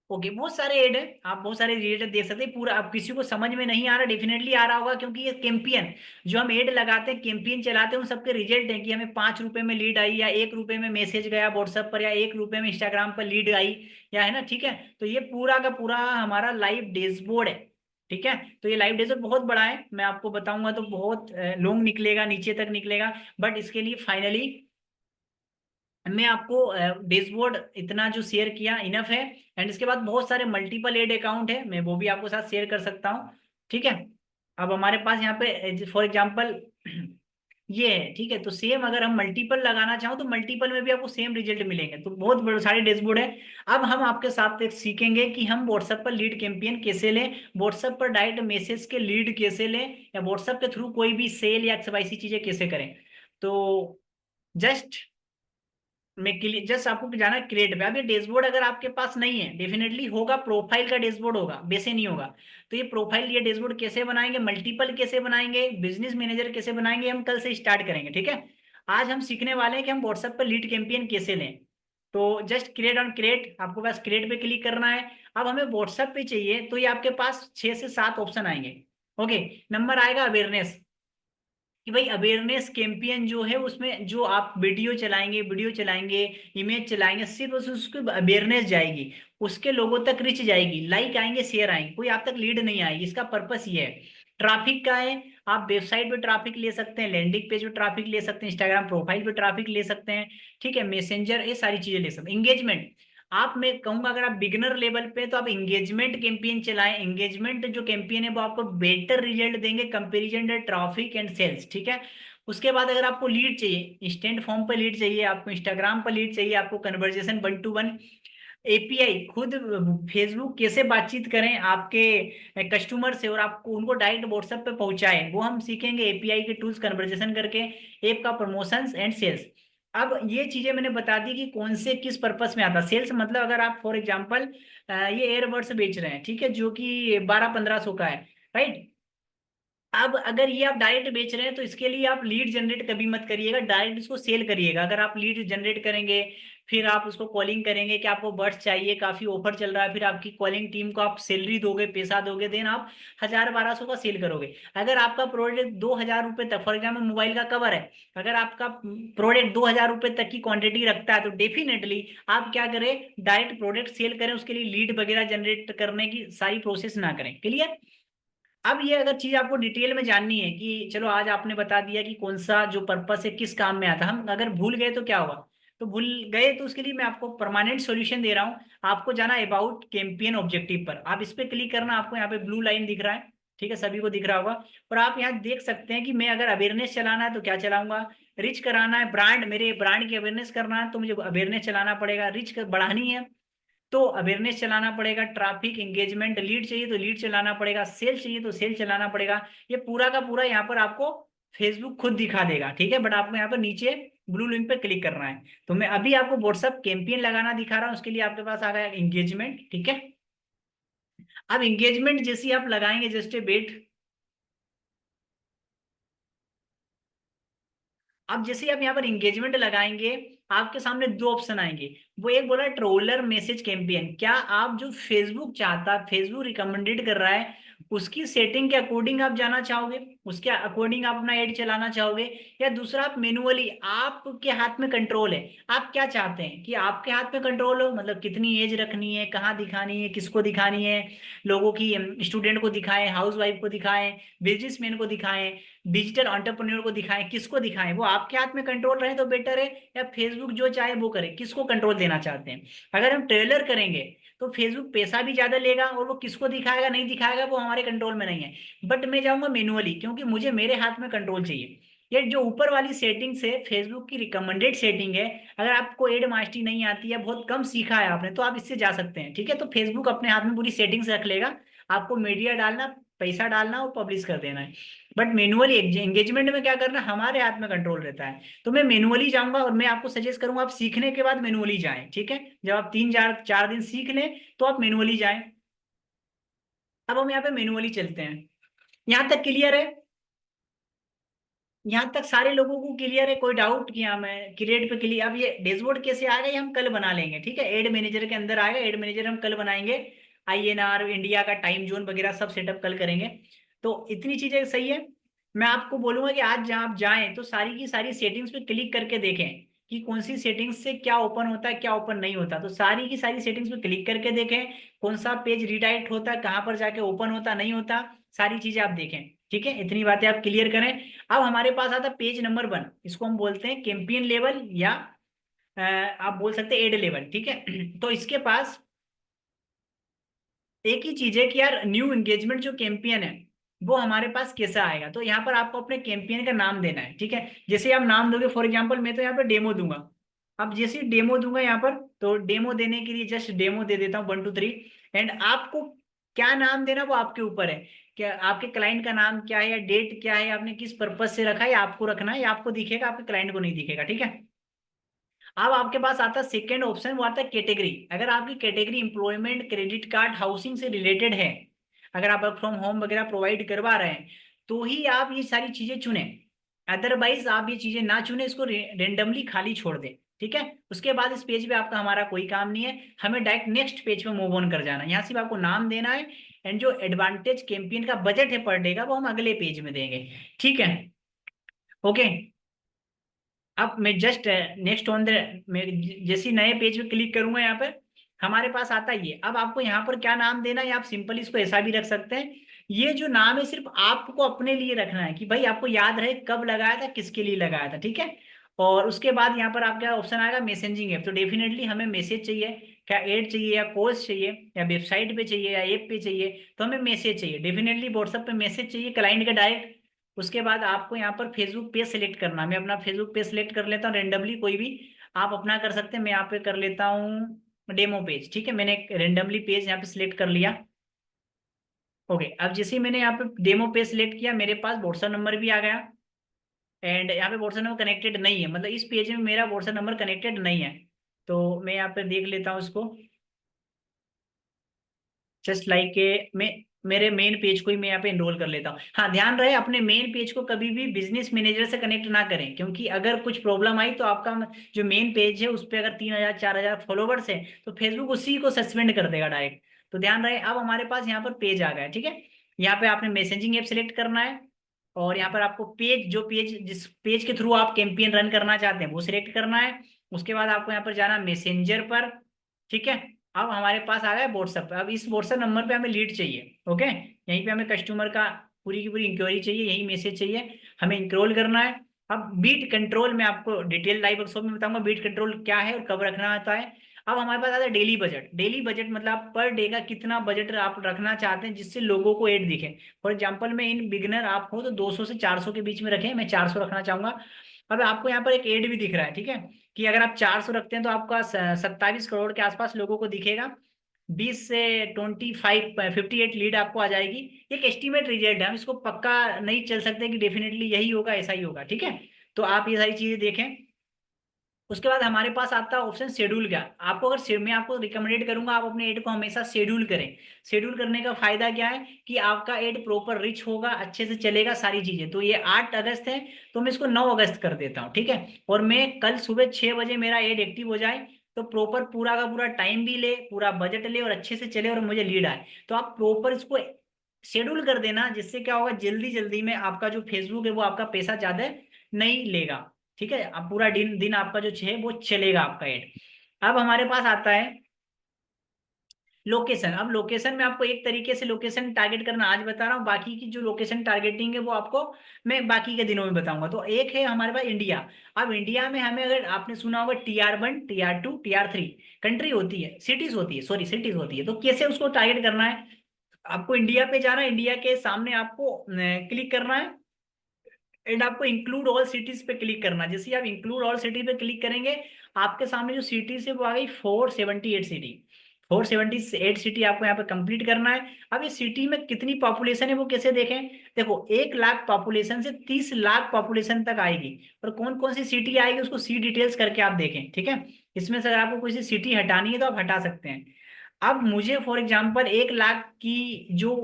ओके, बहुत सारे ऐड है, आप बहुत सारे रिलेटेड देख सकते हैं। पूरा आप किसी को समझ में नहीं आ रहा, डेफिनेटली आ रहा होगा, क्योंकि ये कैंपियन जो हम ऐड लगाते हैं, कैंपियन चलाते हैं, उन सबके रिजल्ट है कि हमें 5 रुपए में लीड आई, या 1 रुपए में मैसेज गया व्हाट्सएप पर, या 1 रुपए में इंस्टाग्राम पर लीड आई, या है ना। ठीक है। तो ये पूरा का पूरा हमारा लाइव डैशबोर्ड है। ठीक है। तो ये लाइव डैशबोर्ड बहुत बड़ा है, मैं आपको बताऊंगा तो बहुत लॉन्ग निकलेगा, नीचे तक निकलेगा। बट इसके लिए फाइनली मैं आपको डैशबोर्ड इतना जो शेयर किया इनफ है। एंड इसके बाद बहुत सारे मल्टीपल एड अकाउंट है, मैं वो भी आपको साथ शेयर कर सकता हूँ। ठीक है। अब हमारे पास यहाँ पे फॉर एग्जांपल ये है। ठीक है। तो सेम अगर हम मल्टीपल लगाना चाहो तो मल्टीपल में भी आपको सेम रिजल्ट मिलेंगे। तो बहुत बड़े सारे डैशबोर्ड है। अब हम आपके साथ एक सीखेंगे कि हम व्हाट्सएप पर लीड कैंपेन कैसे लें, व्हाट्सएप पर डायरेक्ट मैसेज के लीड कैसे लें, या व्हाट्सएप के थ्रू कोई भी सेल या XYZ चीजें कैसे करें। तो जस्ट मैं जस्ट आपको जाना क्रिएट पे। अब ये डैशबोर्ड अगर आपके पास नहीं है, डेफिनेटली होगा, प्रोफाइल का डैशबोर्ड होगा, वैसे नहीं होगा। तो ये प्रोफाइल, ये डैशबोर्ड कैसे बनाएंगे, मल्टीपल कैसे बनाएंगे, बिजनेस मैनेजर कैसे बनाएंगे, हम कल से स्टार्ट करेंगे। ठीक है। आज हम सीखने वाले हैं कि हम व्हाट्सएप पर लीड कैंपेन कैसे लें। तो जस्ट क्रिएट ऑन क्रिएट, आपको बस क्रिएट पे क्लिक करना है। अब हमें व्हाट्सएप पे चाहिए, तो ये आपके पास 6 से 7 ऑप्शन आएंगे। ओके। नंबर आएगा अवेयरनेस, कि भाई अवेयरनेस कैंपेन जो है उसमें जो आप वीडियो चलाएंगे, इमेज चलाएंगे, सिर्फ उसको अवेयरनेस जाएगी, उसके लोगों तक रिच जाएगी, लाइक आएंगे, शेयर आएंगे, कोई आप तक लीड नहीं आएगी। इसका पर्पस ये है। ट्रैफिक का है, आप वेबसाइट पे ट्रैफिक ले सकते हैं, लैंडिंग पेज पे ट्रैफिक ले सकते हैं, इंस्टाग्राम प्रोफाइल पे ट्रैफिक ले सकते हैं। ठीक है, मैसेंजर, ये सारी चीजें ले सकते हैं। इंगेजमेंट, आप, मैं कहूंगा अगर आप बिगिनर लेवल पे, तो आप इंगेजमेंट कैंपेन चलाएं। इंगेजमेंट जो कैंपेन है वो आपको बेटर रिजल्ट देंगे कंपेरिजन ट्रैफिक एंड सेल्स। ठीक है। उसके बाद अगर आपको लीड चाहिए, इंस्टेंट फॉर्म पर लीड चाहिए, आपको इंस्टाग्राम पर लीड चाहिए, आपको कन्वर्जेशन 1 to 1 API, खुद फेसबुक कैसे बातचीत करें आपके कस्टमर से और आपको उनको डायरेक्ट व्हाट्सएप पे पहुंचाएं, वो हम सीखेंगे। API के टूल्स, कन्वर्जेशन करके ऐप का प्रमोशंस एंड सेल्स। अब ये चीजें मैंने बता दी कि कौन से किस पर्पस में आता। सेल्स मतलब अगर आप फॉर एग्जांपल ये एयरबड्स बेच रहे हैं, ठीक है, जो कि 1200-1500 का है, राइट। अब अगर ये आप डायरेक्ट बेच रहे हैं तो इसके लिए आप लीड जनरेट कभी मत करिएगा, डायरेक्ट इसको सेल करिएगा। अगर आप लीड जनरेट करेंगे, फिर आप उसको कॉलिंग करेंगे कि आपको बर्ड्स चाहिए, काफी ऑफर चल रहा है, फिर आपकी कॉलिंग टीम को आप सैलरी दोगे, पैसा दोगे, देन आप 1000-1200 का सेल करोगे। अगर आपका प्रोडक्ट 2000 रुपये तक, फॉर एग्जाम्पल मोबाइल का कवर है, अगर आपका प्रोडक्ट 2000 रुपये तक की क्वांटिटी रखता है तो डेफिनेटली आप क्या करें, डायरेक्ट प्रोडक्ट सेल करें, उसके लिए लीड वगैरह जनरेट करने की सारी प्रोसेस ना करें। क्लियर? अब ये अगर चीज आपको डिटेल में जाननी है कि चलो आज आपने बता दिया कि कौन सा जो पर्पस है किस काम में आता, हम अगर भूल गए तो क्या होगा, तो भूल गए तो उसके लिए मैं आपको परमानेंट सॉल्यूशन दे रहा हूँ। आपको जाना अबाउट कैंपेन ऑब्जेक्टिव पर, आप इस पे क्लिक करना, आपको यहाँ पे ब्लू लाइन दिख रहा है, ठीक है, सभी को दिख रहा होगा। और आप यहाँ देख सकते हैं कि मैं अगर अवेयरनेस चलाना है तो क्या चलाऊंगा, रिच कराना है, ब्रांड, मेरे ब्रांड की अवेयरनेस करना है तो मुझे अवेयरनेस चलाना पड़ेगा, रिच बढ़ानी है तो अवेयरनेस चलाना पड़ेगा, ट्रैफिक एंगेजमेंट लीड चाहिए तो लीड चलाना पड़ेगा, सेल चाहिए तो सेल चलाना पड़ेगा। ये पूरा का पूरा यहाँ पर आपको फेसबुक खुद दिखा देगा, ठीक है, बट आपको यहाँ पर नीचे ब्लू लिंक पे क्लिक करना है। तो मैं अभी आपको व्हाट्सअप कैंपेन लगाना दिखा रहा हूँ, उसके लिए आपके पास आ गया एंगेजमेंट, ठीक है। अब एंगेजमेंट जैसे ही आप लगाएंगे, जस्ट ए वेट, अब जैसे ही आप यहाँ पर इंगेजमेंट लगाएंगे, आपके सामने दो ऑप्शन आएंगे। वो एक बोला ट्रोलर मैसेज कैंपेन, क्या आप जो फेसबुक चाहता, फेसबुक रिकमेंडेड कर रहा है उसकी सेटिंग के अकॉर्डिंग आप जाना चाहोगे, उसके अकॉर्डिंग आप अपना एड चलाना चाहोगे, या दूसरा आप मैनुअली, आपके हाथ में कंट्रोल है, आप क्या चाहते हैं कि आपके हाथ में कंट्रोल हो, मतलब कितनी एज रखनी है, कहाँ दिखानी है, किसको दिखानी है, लोगों की, स्टूडेंट को दिखाएं, हाउस वाइफ को दिखाएं, बिजनेसमैन को दिखाएं, डिजिटल एंटरप्रेन्योर को दिखाएं, किसको दिखाएं, वो आपके हाथ में कंट्रोल रहे तो बेटर है, या फेसबुक जो चाहे वो करे, किसको कंट्रोल देना चाहते हैं। अगर हम ट्रेलर करेंगे तो फेसबुक पैसा भी ज्यादा लेगा, और वो किसको दिखाएगा नहीं दिखाएगा वो हमारे कंट्रोल में नहीं है। बट मैं जाऊंगा मैनुअली, क्योंकि मुझे मेरे हाथ में कंट्रोल चाहिए। ये जो ऊपर वाली सेटिंग्स है फेसबुक की रिकमेंडेड सेटिंग है, अगर आपको एड मास्टरी नहीं आती है, बहुत कम सीखा है आपने, तो आप इससे जा सकते हैं, ठीक है। तो फेसबुक अपने हाथ में पूरी सेटिंग्स रख लेगा, आपको मीडिया डालना, पैसा डालना और पब्लिश कर देना है। बट मैनुअली एंगेजमेंट में क्या करना, हमारे हाथ में कंट्रोल रहता है। तो मैं मैनुअली जाऊंगा, और मैं आपको सजेस्ट करूंगा आप सीखने के बाद मैनुअली जाएं, ठीक है। जब आप 3-4 दिन सीख लें तो आप मैनुअली जाएं। अब हम यहाँ पे मैनुअली चलते हैं। यहाँ तक क्लियर है? यहाँ तक सारे लोगों को क्लियर है? कोई डाउट? कि हाँ मैं क्रिएट पे क्लियर। अब ये डैशबोर्ड कैसे आएगा ये हम कल बना लेंगे, ठीक है। एड मैनेजर के अंदर आएगा, एड मैनेजर हम कल बनाएंगे, आईएनआर, इंडिया का टाइम जोन वगैरह सब सेटअप कल करेंगे। तो इतनी चीजें सही है। मैं आपको बोलूंगा कि आज जहाँ आप जाएं तो सारी की सारी सेटिंग्स पे क्लिक करके देखें कि कौन सी सेटिंग्स से क्या ओपन होता है, क्या ओपन नहीं होता। तो सारी की सारी सेटिंग्स पे क्लिक करके देखें कौन सा पेज रिडायरेक्ट होता है, कहाँ पर जाके ओपन होता नहीं होता, सारी चीजें आप देखें, ठीक है। इतनी बातें आप क्लियर करें। अब हमारे पास आता पेज नंबर 1, इसको हम बोलते हैं कैंपेन लेवल, या आप बोल सकते हैं एड लेवल, ठीक है। तो इसके पास एक ही चीज है कि यार न्यू एंगेजमेंट जो कैंपेन है वो हमारे पास कैसा आएगा। तो यहाँ पर आपको अपने कैंपेन का नाम देना है, ठीक है। जैसे आप नाम दोगे, फॉर एग्जांपल मैं तो यहाँ पर डेमो दूंगा। अब जैसे डेमो दूंगा यहाँ पर, तो डेमो देने के लिए जस्ट डेमो दे देता हूँ 1 2 3। एंड आपको क्या नाम देना वो आपके ऊपर है, क्या आपके क्लाइंट का नाम क्या है, या डेट क्या है, आपने किस पर्पज से रखा है, या आपको रखना है, या आपको दिखेगा, आपके क्लाइंट को नहीं दिखेगा, ठीक है। अब आपके पास आता है सेकेंड ऑप्शन, वो आता है कैटेगरी। अगर आपकी category employment, credit card, housing से रिलेटेड है, अगर आप वर्क फ्रॉम होम वगैरह प्रोवाइड करवा रहे हैं, तो ही आप ये सारी चीजें चुने। अदरवाइज आप ये चीजें ना चुने, इसको रेंडमली खाली छोड़ दें, ठीक है। उसके बाद इस पेज पे आपका हमारा कोई काम नहीं है, हमें डायरेक्ट नेक्स्ट पेज पे मूव ऑन कर जाना है। यहाँ सिर्फ आपको नाम देना है, एंड जो एडवांटेज कैंपेन का बजट है पर डे का वो हम अगले पेज में देंगे, ठीक है। ओके। अब मैं जस्ट नेक्स्ट ऑन द, मैं जैसे नए पेज पे क्लिक करूंगा यहाँ पर, हमारे पास आता ही है। अब आपको यहाँ पर क्या नाम देना है, आप सिंपल इसको ऐसा भी रख सकते हैं। ये जो नाम है सिर्फ आपको अपने लिए रखना है, कि भाई आपको याद रहे कब लगाया था, किसके लिए लगाया था, ठीक है। और उसके बाद यहाँ पर आपका ऑप्शन आएगा मैसेजिंग ऐप। तो डेफिनेटली हमें मैसेज चाहिए, क्या ऐड चाहिए, या कोर्स चाहिए, या वेबसाइट पे चाहिए, या ऐप पे चाहिए, तो हमें मैसेज चाहिए, डेफिनेटली व्हाट्सएप पे मैसेज चाहिए क्लाइंट का डायरेक्ट। उसके बाद आपको यहाँ पर फेसबुक पेज सेलेक्ट करना, मैं अपना फेसबुक पेज सेलेक्ट कर लेता हूँ रेंडमली, कोई भी आप अपना कर सकते हैं। मैं यहाँ पे कर लेता हूँ डेमो पेज, ठीक है। मैंने एक रेंडमली पेज यहाँ पे सिलेक्ट कर लिया। ओके। अब जैसे ही मैंने यहाँ पे डेमो पेज सिलेक्ट किया, मेरे पास व्हाट्सएप नंबर भी आ गया। एंड यहाँ पे व्हाट्सएप नंबर कनेक्टेड नहीं है, मतलब इस पेज में मेरा व्हाट्सएप नंबर कनेक्टेड नहीं है। तो मैं यहाँ पे देख लेता हूँ इसको। जस्ट लाइक मैं मेरे मेन पेज को ही मैं यहाँ पे इनरोल कर लेता हूँ। हाँ, ध्यान रहे अपने मेन पेज को कभी भी बिजनेस मैनेजर से कनेक्ट ना करें, क्योंकि अगर कुछ प्रॉब्लम आई तो आपका जो मेन पेज है उस पर अगर 3,000 4,000 फॉलोवर्स है तो फेसबुक उसी को सस्पेंड कर देगा डायरेक्ट। तो ध्यान रहे, अब हमारे पास यहाँ पर पेज आ गया है, ठीक है। यहाँ पे आपने मैसेजिंग ऐप सेलेक्ट करना है, और यहाँ पर आपको पेज, जो पेज जिस पेज के थ्रू आप कैंपेन रन करना चाहते हैं वो सिलेक्ट करना है। उसके बाद आपको यहाँ पर जाना मैसेंजर पर, ठीक है। अब हमारे पास आ गया व्हाट्सएप पे। अब इस व्हाट्सएप नंबर पे हमें लीड चाहिए, ओके। यहीं पे हमें कस्टमर का पूरी की पूरी इंक्वायरी चाहिए, यही मैसेज चाहिए, हमें इंक्रोल करना है। अब बीट कंट्रोल में आपको डिटेल लाइव वर्कशॉप में बताऊंगा बीट कंट्रोल क्या है और कब रखना आता है। अब हमारे पास आता है डेली बजट। डेली बजट मतलब आप पर डे का कितना बजट आप रखना चाहते हैं जिससे लोगों को एड दिखे। फॉर एग्जाम्पल में इन बिगनर आप हो तो 200 से 400 के बीच में रखें, मैं 400 रखना चाहूंगा। अब आपको यहाँ पर एक एड भी दिख रहा है, ठीक है, कि अगर आप 400 रखते हैं तो आपका 27 करोड़ के आसपास लोगों को दिखेगा। 20 से 58 लीड आपको आ जाएगी। एक एस्टीमेट रिजल्ट है, हम इसको पक्का नहीं चल सकते कि डेफिनेटली यही होगा ऐसा ही होगा, ठीक है। तो आप ये सारी चीजें देखें। उसके बाद हमारे पास आता है ऑप्शन शेड्यूल का। आपको अगर मैं आपको रिकमेंडेड करूंगा आप अपने एड को हमेशा शेड्यूल करें। शेड्यूल करने का फायदा क्या है कि आपका एड प्रॉपर रिच होगा, अच्छे से चलेगा सारी चीजें। तो ये 8 अगस्त है, तो मैं इसको 9 अगस्त कर देता हूँ, ठीक है। और मैं कल सुबह 6 बजे मेरा एड एक्टिव हो जाए, तो प्रॉपर पूरा का पूरा टाइम भी ले, पूरा बजट ले और अच्छे से चले और मुझे लीड आए। तो आप प्रॉपर इसको शेड्यूल कर देना, जिससे क्या होगा जल्दी जल्दी में आपका जो फेसबुक है वो आपका पैसा ज्यादा नहीं लेगा, ठीक है। अब पूरा दिन दिन आपका जो है वो चलेगा आपका एड। अब हमारे पास आता है लोकेशन। अब लोकेशन में आपको एक तरीके से लोकेशन टारगेट करना आज बता रहा हूँ, बाकी की जो लोकेशन टारगेटिंग है वो आपको मैं बाकी के दिनों में बताऊंगा। तो एक है हमारे पास इंडिया। अब इंडिया में हमें, अगर आपने सुना होगा TR1 TR2 TR3 कंट्री होती है, सिटीज होती है, सॉरी सिटीज होती है, तो कैसे उसको टारगेट करना है। आपको इंडिया पे जाना है, इंडिया के सामने आपको क्लिक करना है, एंड आपको इंक्लूड ऑल सिटीज पे क्लिक करना है। जैसे ही आप इंक्लूड ऑल सिटी पे क्लिक करेंगे आपके सामने जो सिटीज है वो आ गई 478 सिटी। 478 सिटी आपको यहाँ पे कंप्लीट करना है। अब इस सिटी में कितनी पॉपुलेशन है वो कैसे देखें। देखो 1 लाख पॉपुलेशन से 30 लाख पॉपुलेशन तक आएगी, और कौन कौन सी सिटी आएगी उसको सी डिटेल्स करके आप देखें, ठीक है। इसमें से अगर आपको कोई सी सिटी हटानी है तो आप हटा सकते हैं। अब मुझे फॉर एग्जांपल 1 लाख की जो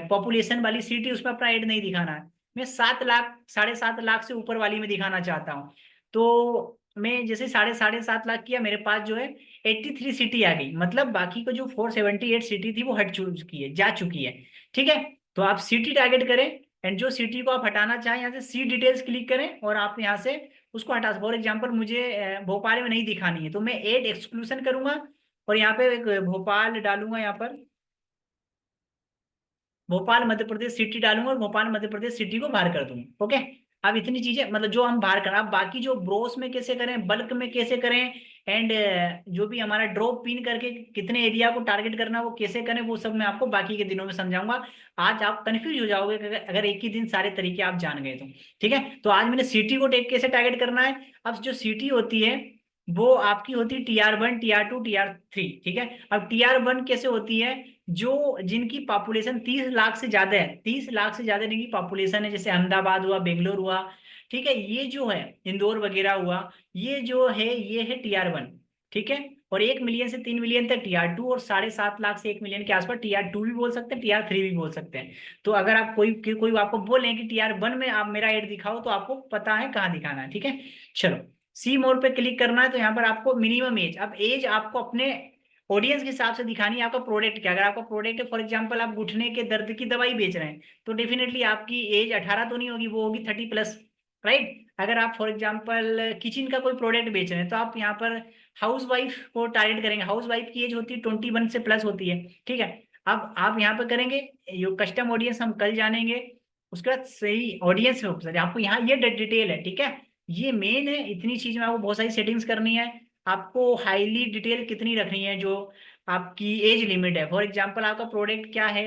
पॉपुलेशन वाली सिटी उसमें अपना एड नहीं दिखाना है, मैं 7 लाख 7.5 लाख से ऊपर वाली में दिखाना चाहता हूँ। तो मैं जैसे साढ़े सात लाख किया, मेरे पास जो है 83 सिटी आ गई, मतलब बाकी को जो 478 सिटी थी वो हट चुकी है, जा चुकी है, ठीक है। तो आप सिटी टारगेट करें, एंड जो सिटी को आप हटाना चाहें यहाँ से सी डिटेल्स क्लिक करें और आप यहाँ से उसको हटा। फॉर एग्जाम्पल मुझे भोपाल में नहीं दिखानी है तो मैं एड एक्सक्लूशन करूंगा, और यहाँ पे एक भोपाल डालूंगा, यहाँ पर भोपाल मध्य प्रदेश सिटी डालूंगा और भोपाल मध्य प्रदेश सिटी को बाहर कर दूंगा, ओके। अब इतनी चीजें मतलब जो हम बाहर कर, अब बाकी जो ब्रोस में कैसे करें, बल्क में कैसे करें, एंड जो भी हमारा ड्रॉप पिन करके कितने एरिया को टारगेट करना वो कैसे करें, वो सब मैं आपको बाकी के दिनों में समझाऊंगा। आज आप कंफ्यूज हो जाओगे कि अगर एक ही दिन सारे तरीके आप जान गए तो, ठीक है। तो आज मैंने सिटी को टेक कैसे टारगेट करना है। अब जो सिटी होती है वो आपकी होती है TR1 TR2 TR3, ठीक है। अब TR1 कैसे होती है, जो जिनकी पॉपुलेशन 30 लाख से ज्यादा है, 30 लाख से ज्यादा जिनकी पॉपुलेशन है, जैसे अहमदाबाद हुआ, बेंगलोर हुआ, ठीक है, ये जो है इंदौर वगैरह हुआ, ये जो है ये है TR1, ठीक है। और 1 मिलियन से 3 मिलियन तक TR2, और 7.5 लाख से 1 मिलियन के आसपास TR2 भी बोल सकते हैं, TR3 भी बोल सकते हैं। तो अगर आप कोई आपको बोले कि TR1 में आप मेरा एड दिखाओ तो आपको पता है कहाँ दिखाना है, ठीक है। चलो सी मोर पे क्लिक करना है, तो यहाँ पर आपको मिनिमम एज, अब एज आपको अपने ऑडियंस के हिसाब से दिखानी है। आपका प्रोडक्ट क्या, अगर आपका प्रोडक्ट है फॉर एग्जांपल आप घुटने के दर्द की दवाई बेच रहे हैं तो डेफिनेटली आपकी एज 18 तो नहीं होगी, वो होगी 30+, राइट। अगर आप फॉर एग्जांपल किचन का कोई प्रोडक्ट बेच रहे हैं तो आप यहाँ पर हाउस वाइफ को टारगेट करेंगे। हाउस वाइफ की एज होती है 21 से प्लस होती है, ठीक है। अब आप यहाँ पर करेंगे यो कस्टम ऑडियंस, हम कल जानेंगे। उसके बाद सही ऑडियंस में आपको यहाँ ये डिटेल है, ठीक है। ये मेन है, इतनी चीज में आपको बहुत सारी सेटिंग्स करनी है। आपको हाईली डिटेल कितनी रखनी है, जो आपकी एज लिमिट है। फॉर एग्जांपल आपका प्रोडक्ट क्या है,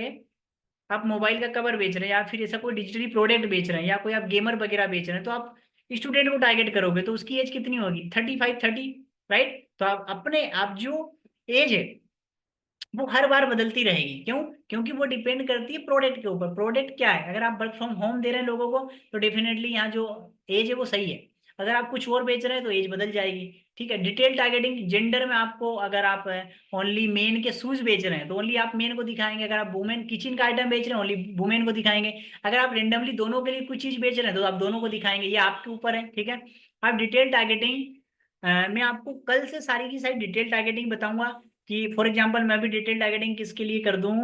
आप मोबाइल का कवर बेच रहे हैं या फिर ऐसा कोई डिजिटली प्रोडक्ट बेच रहे हैं या कोई आप गेमर वगैरह बेच रहे हैं, तो आप स्टूडेंट को टारगेट करोगे तो उसकी एज कितनी होगी, 35 30, राइट। तो आप अपने आप जो एज है वो हर बार बदलती रहेगी, क्यों, क्योंकि वो डिपेंड करती है प्रोडक्ट के ऊपर। प्रोडक्ट क्या है, अगर आप वर्क फ्रॉम होम दे रहे हैं लोगों को तो डेफिनेटली यहाँ जो एज है वो सही है। अगर आप कुछ और बेच रहे हैं तो एज बदल जाएगी। ठीक है। डिटेल टारगेटिंग जेंडर में आपको, अगर आप ओनली मेन के शूज बेच रहे हैं तो ओनली आप मेन को दिखाएंगे। अगर आप वुमेन किचन का आइटम बेच रहे हैं ओनली वुमेन को दिखाएंगे। अगर आप रेंडमली दोनों के लिए कुछ चीज बेच रहे हैं तो आप दोनों को दिखाएंगे, ये आपके ऊपर है। ठीक है। आप डिटेल टारगेटिंग मैं आपको कल से सारी की सारी डिटेल टारगेटिंग बताऊंगा कि फॉर एग्जांपल मैं भी डिटेल टारगेटिंग किसके लिए कर दूं।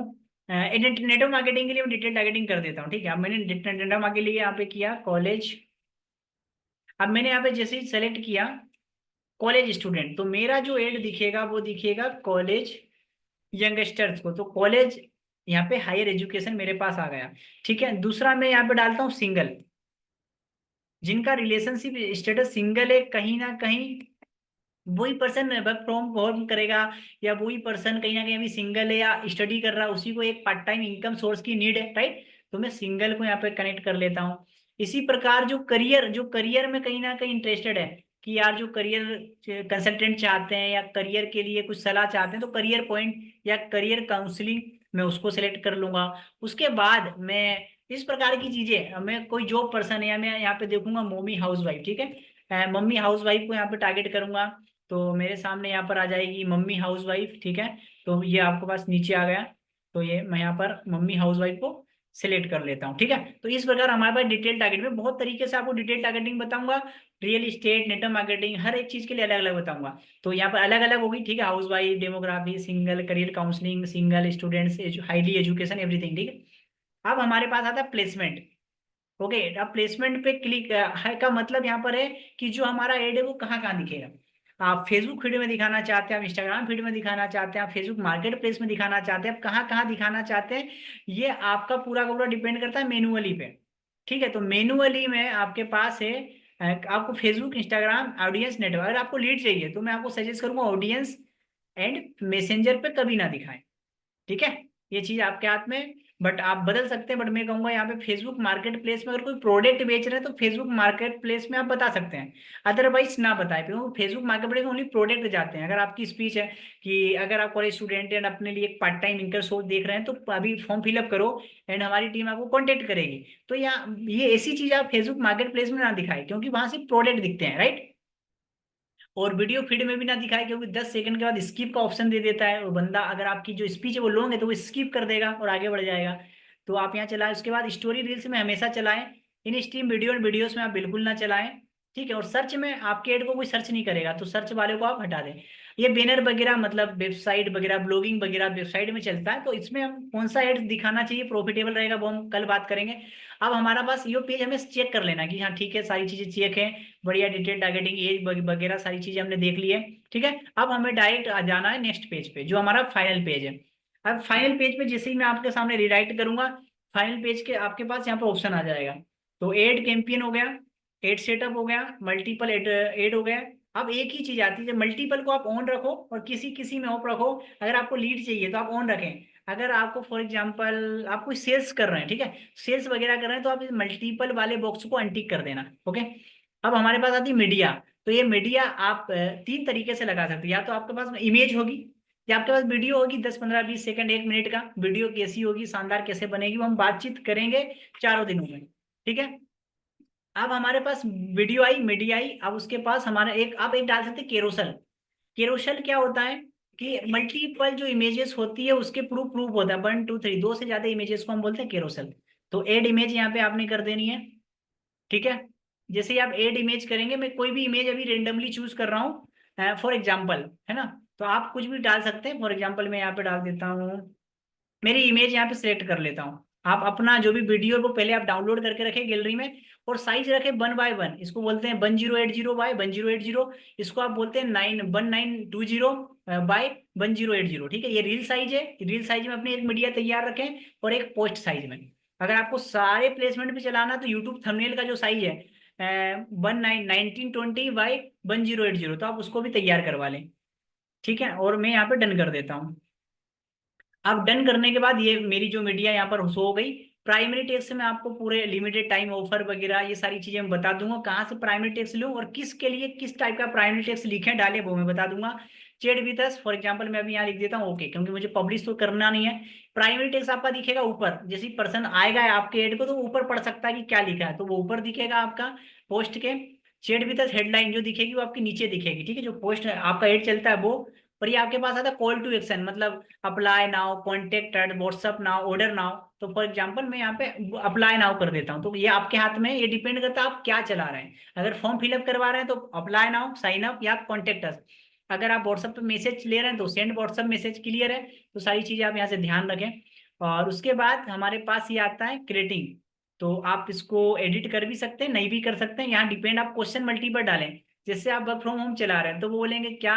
नेटवर्क मार्केटिंग के लिए मैं डिटेल टारगेटिंग कर देता हूँ। ठीक है। अब मैंने नेटवर्क मार्केटिंग के लिए यहाँ पे किया कॉलेज। अब मैंने यहाँ पे जैसे ही सेलेक्ट किया कॉलेज स्टूडेंट, तो मेरा जो एड दिखेगा वो दिखेगा कॉलेज यंगस्टर्स को, तो कॉलेज यहाँ पे हायर एजुकेशन मेरे पास आ गया। ठीक है। दूसरा मैं यहाँ पे डालता हूँ सिंगल, जिनका रिलेशनशिप स्टेटस सिंगल है, कहीं ना कहीं वही पर्सन वर्क फ्रॉम होम करेगा, या वही पर्सन कहीं ना कहीं अभी सिंगल है या स्टडी कर रहा है, उसी को एक पार्ट टाइम इनकम सोर्स की नीड है, राइट। तो मैं सिंगल को यहाँ पे कनेक्ट कर लेता हूँ। इसी प्रकार जो करियर में कहीं ना कहीं इंटरेस्टेड है कि यार जो करियर कंसल्टेंट चाहते हैं या करियर के लिए कुछ सलाह चाहते हैं, तो करियर पॉइंट या करियर काउंसलिंग मैं उसको सेलेक्ट कर लूंगा। उसके बाद मैं इस प्रकार की चीजें, मैं कोई जॉब पर्सन है या मैं यहाँ पे देखूंगा मम्मी हाउस वाइफ। ठीक है। मम्मी हाउस वाइफ को यहाँ पे टारगेट करूंगा, तो मेरे सामने यहाँ पर आ जाएगी मम्मी हाउस वाइफ। ठीक है। तो ये आपके पास नीचे आ गया, तो ये मैं यहाँ पर मम्मी हाउस वाइफ को सिलेक्ट कर लेता हूँ। ठीक है। तो इस प्रकार हमारे पास डिटेल टारगेट में बहुत तरीके से आपको डिटेल टारगेटिंग बताऊंगा। रियल इस्टेट, नेटवर्क मार्केटिंग, हर एक चीज के लिए अलग अलग बताऊंगा। तो यहाँ पर अलग अलग होगी। ठीक है। House wife, demography, single, career counselling, single students, highly education, everything. ठीक है। अब हमारे पास आता है प्लेसमेंट। ओके। अब प्लेसमेंट पे क्लिक है का मतलब यहाँ पर है कि जो हमारा एड है वो कहाँ कहाँ दिखेगा। आप फेसबुक फीड में दिखाना चाहते हैं, आप इंस्टाग्राम फीड में दिखाना चाहते हैं, आप फेसबुक मार्केट प्लेस में दिखाना चाहते हैं, आप कहाँ कहाँ दिखाना चाहते हैं, ये आपका पूरा का पूरा डिपेंड करता है मैनुअली पे। ठीक है। तो मैनुअली में आपके पास है आपको फेसबुक, इंस्टाग्राम, ऑडियंस, नेटवर्क। अगर आपको लीड चाहिए तो मैं आपको सजेस्ट करूंगा ऑडियंस एंड मैसेंजर पे कभी ना दिखाएं। ठीक है। ये चीज आपके हाथ में है, बट आप बदल सकते हैं। बट मैं कहूंगा यहाँ पे फेसबुक मार्केट प्लेस में अगर कोई प्रोडक्ट बेच रहे हैं तो फेसबुक मार्केट प्लेस में आप बता सकते हैं, अदरवाइज ना बताएं, क्योंकि फेसबुक मार्केट प्लेस में ओनली प्रोडक्ट जाते हैं। अगर आपकी स्पीच है कि अगर आप कॉलेज स्टूडेंट हैं अपने लिए एक पार्ट टाइम इनकम सोर्स देख रहे हैं, तो अभी फॉर्म फिलअप करो एंड हमारी टीम आपको कॉन्टेक्ट करेगी। तो यहाँ ये ऐसी चीज आप फेसबुक मार्केट प्लेस में ना दिखाए, क्योंकि वहां से प्रोडक्ट दिखते हैं, राइट। और वीडियो फीड में भी ना दिखाए, क्योंकि 10 सेकंड के बाद स्किप का ऑप्शन दे देता है, और बंदा अगर आपकी जो स्पीच है वो लॉन्ग है तो वो स्किप कर देगा और आगे बढ़ जाएगा। तो आप यहाँ चलाएं। उसके बाद स्टोरी रील्स में हमेशा चलाएं। इन स्ट्रीम वीडियो और वीडियोस में आप बिल्कुल ना चलाएं। ठीक है। और सर्च में आपके एड को कोई सर्च नहीं करेगा, तो सर्च वाले को आप हटा दें। ये बैनर वगैरह मतलब वेबसाइट वगैरह, ब्लॉगिंग वगैरह वेबसाइट में चलता है, तो इसमें हम कौन सा एड दिखाना चाहिए प्रॉफिटेबल रहेगा वो हम कल बात करेंगे। अब हमारा पास ये पेज हमें चेक कर लेना कि हाँ ठीक है, सारी चीजें चेक है, बढ़िया डिटेल टारगेटिंग, एज वगैरह सारी चीजें हमने देख ली है। ठीक है। अब हमें डायरेक्ट आ जाना है नेक्स्ट पेज पे, जो हमारा फाइनल पेज है। अब फाइनल पेज पे जैसे ही मैं आपके सामने रिडायरेक्ट करूंगा, फाइनल पेज के आपके पास यहाँ पे ऑप्शन आ जाएगा। तो एड कैंपेन हो गया, एड सेटअप हो गया, मल्टीपल एड एड हो गया। अब एक ही चीज आती है, मल्टीपल को आप ऑन रखो और किसी किसी में ऑफ रखो। अगर आपको लीड चाहिए तो आप ऑन रखें। अगर आपको फॉर एग्जांपल आप कोई सेल्स कर रहे हैं, ठीक है, सेल्स वगैरह कर रहे हैं, तो आप इस मल्टीपल वाले बॉक्स को अनटिक कर देना। ओके। अब हमारे पास आती है मीडिया। तो ये मीडिया आप 3 तरीके से लगा सकते हैं। या तो आपके पास इमेज होगी, या आपके पास वीडियो होगी 10 15 20 सेकंड 1 मिनट का। वीडियो कैसी होगी, शानदार कैसे बनेगी, वो हम बातचीत करेंगे चारों दिनों में। ठीक है। अब हमारे पास वीडियो आई, मीडिया आई। अब उसके पास हमारा एक आप एक डाल सकते हैं केरोसल। केरोसल क्या होता है कि मल्टीपल जो इमेजेस होती है उसके प्रूफ प्रूफ होता है, 1 2 3, 2 से ज्यादा इमेजेस को हम बोलते हैं केरोसल। तो एड इमेज यहाँ पे आपने कर देनी है। ठीक है। जैसे ही आप एड इमेज करेंगे, मैं कोई भी इमेज अभी रेंडमली चूज कर रहा हूँ फॉर एग्जाम्पल, है ना। तो आप कुछ भी डाल सकते हैं। फॉर एग्जाम्पल मैं यहाँ पे डाल देता हूँ, मेरी इमेज यहाँ पे सिलेक्ट कर लेता हूँ। आप अपना जो भी वीडियो है वो पहले आप डाउनलोड करके रखें गैलरी में, और साइज रखें 1 बाय 1। इसको बोलते हैं 1080 बाय 1080। इसको आप बोलते हैं 1920 बाय 1080। ठीक है। ये रील साइज है। रील साइज में अपनी एक मीडिया तैयार रखें और एक पोस्ट साइज में। अगर आपको सारे प्लेसमेंट पे चलाना तो यूट्यूब थंबनेल का जो साइज है 1920 बाय 1080, तो आप उसको भी तैयार करवा लें। ठीक है। और मैं यहाँ पे डन कर देता हूँ। अब डन करने के बाद ये मेरी जो मीडिया यहाँ पर शो हो गई। प्राइमरी टैक्स से मैं आपको पूरे लिमिटेड टाइम ऑफर वगैरह ये सारी चीजें मैं बता दूंगा, कहाँ से प्राइमरी टैक्स लूँ और किसके लिए किस टाइप का प्राइमरी टैक्स लिखे डाले वो मैं बता दूंगा। चेट विद अस फॉर एग्जाम्पल मैं अभी यहाँ लिख देता हूँ ओके, क्योंकि मुझे पब्लिश तो करना नहीं है। प्राइमरी टैक्स आपका दिखेगा ऊपर, जैसे पर्सन आएगा आपके एड को तो वो ऊपर पढ़ सकता है कि क्या लिखा है, तो वो ऊपर दिखेगा आपका पोस्ट के। चैट विद हेडलाइन जो दिखेगी वो आपके नीचे दिखेगी, ठीक है, जो पोस्ट आपका एड चलता है वो। और ये आपके पास आता है कॉल टू एक्शन, मतलब अप्लाई नाउ, कॉन्टेक्ट अट, व्हाट्सअप नाउ, ऑर्डर नाउ। तो फॉर एग्जांपल मैं यहाँ पे अप्लाई नाउ कर देता हूँ, तो ये आपके हाथ में, ये डिपेंड करता है आप क्या चला रहे हैं। अगर फॉर्म फिलअप करवा रहे हैं तो अप्लाई नाउ, साइन अप या कॉन्टेक्ट अस। अगर आप व्हाट्सअप पे मैसेज ले रहे हैं तो सेंड व्हाट्सअप मैसेज, क्लियर है। तो सारी चीजें आप यहाँ से ध्यान रखें। और उसके बाद हमारे पास ये आता है क्रिएटिंग। तो आप इसको एडिट कर भी सकते हैं, नहीं भी कर सकते हैं, यहाँ डिपेंड, आप क्वेश्चन मल्टीपल डालें। जैसे आप वर्क फ्रॉम होम चला रहे हैं तो वो बोलेंगे क्या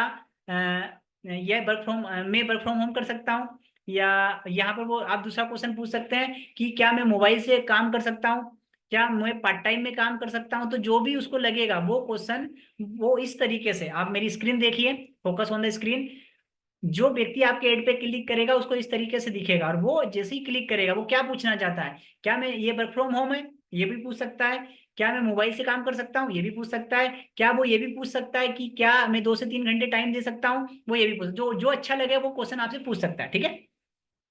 यह वर्क फ्रॉम, मैं वर्क फ्रॉम होम कर सकता हूँ, या यहाँ पर वो आप दूसरा क्वेश्चन पूछ सकते हैं कि क्या मैं मोबाइल से काम कर सकता हूँ, क्या मैं पार्ट टाइम में काम कर सकता हूँ। तो जो भी उसको लगेगा वो क्वेश्चन, वो इस तरीके से, आप मेरी स्क्रीन देखिए, फोकस ऑन द स्क्रीन। जो व्यक्ति आपके एड पे क्लिक करेगा उसको इस तरीके से दिखेगा, और वो जैसे ही क्लिक करेगा वो क्या पूछना चाहता है, क्या मैं, ये वर्क फ्रॉम होम है, ये भी पूछ सकता है, क्या मैं मोबाइल से काम कर सकता हूँ, ये भी पूछ सकता है, क्या वो ये भी पूछ सकता है कि क्या मैं 2 से 3 घंटे टाइम दे सकता हूँ, वो ये भी पूछ, जो जो अच्छा लगे वो क्वेश्चन आपसे पूछ सकता है, ठीक है।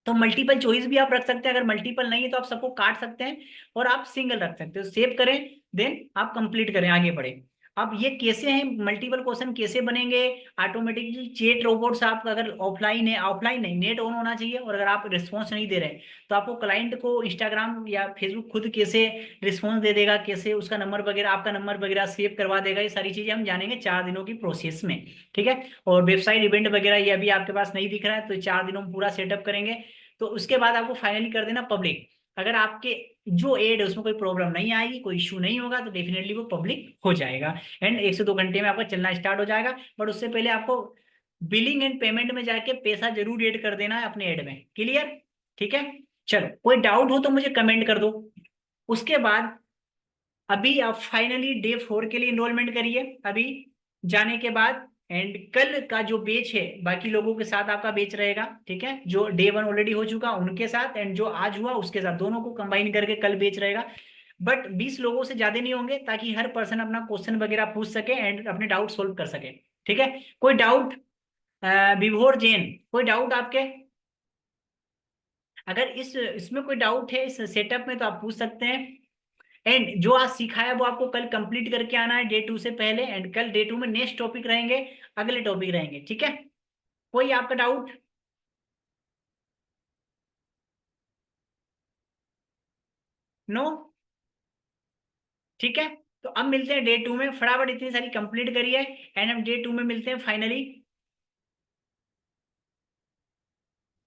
तो मल्टीपल चॉइस भी आप रख सकते हैं, अगर मल्टीपल नहीं है तो आप सबको काट सकते हैं और आप सिंगल रख सकते हो, सेव करें, देन आप कंप्लीट करें, आगे बढ़े। अब ये कैसे हैं मल्टीपल क्वेश्चन, कैसे बनेंगे ऑटोमेटिकली। चैट रोबोट्स, आप अगर ऑफलाइन है, ऑफलाइन नहीं, नेट ऑन होना चाहिए, और अगर आप रिस्पॉन्स नहीं दे रहे हैं तो आपको क्लाइंट को इंस्टाग्राम या फेसबुक खुद कैसे रिस्पॉन्स दे देगा, कैसे उसका नंबर वगैरह, आपका नंबर वगैरह सेव करवा देगा, ये सारी चीजें हम जानेंगे 4 दिनों की प्रोसेस में, ठीक है। और वेबसाइट इवेंट वगैरह ये अभी आपके पास नहीं दिख रहा है, तो 4 दिनों में पूरा सेटअप करेंगे। तो उसके बाद आपको फाइनली कर देना पब्लिक। अगर आपके जो एड है उसमें कोई प्रॉब्लम नहीं आएगी, कोई इशू नहीं होगा, तो डेफिनेटली वो पब्लिक हो जाएगा, एंड 1 से 2 घंटे में आपका चलना स्टार्ट हो जाएगा। बट उससे पहले आपको बिलिंग एंड पेमेंट में जाके पैसा जरूर ऐड कर देना है अपने एड में, क्लियर, ठीक है। चलो, कोई डाउट हो तो मुझे कमेंट कर दो। उसके बाद अभी आप फाइनली डे 4 के लिए इनरोलमेंट करिए अभी जाने के बाद। एंड कल का जो बेच है बाकी लोगों के साथ आपका बेच रहेगा, ठीक है, जो डे 1 ऑलरेडी हो चुका उनके साथ, एंड जो आज हुआ उसके साथ, दोनों को कंबाइन करके कल बेच रहेगा। बट 20 लोगों से ज्यादा नहीं होंगे, ताकि हर पर्सन अपना क्वेश्चन वगैरह पूछ सके एंड अपने डाउट सोल्व कर सके, ठीक है। कोई डाउट, विभोर जैन, कोई डाउट आपके? अगर इस इसमें कोई डाउट है इस सेटअप में तो आप पूछ सकते हैं। एंड जो आज सिखाया वो आपको कल कंप्लीट करके आना है डे 2 से पहले, एंड कल डे 2 में नेक्स्ट टॉपिक रहेंगे, अगले टॉपिक रहेंगे, ठीक है। कोई आपका डाउट? नो, ठीक है। तो अब मिलते हैं डे 2 में, फटाफट इतनी सारी कंप्लीट करिए, एंड हम डे 2 में मिलते हैं फाइनली।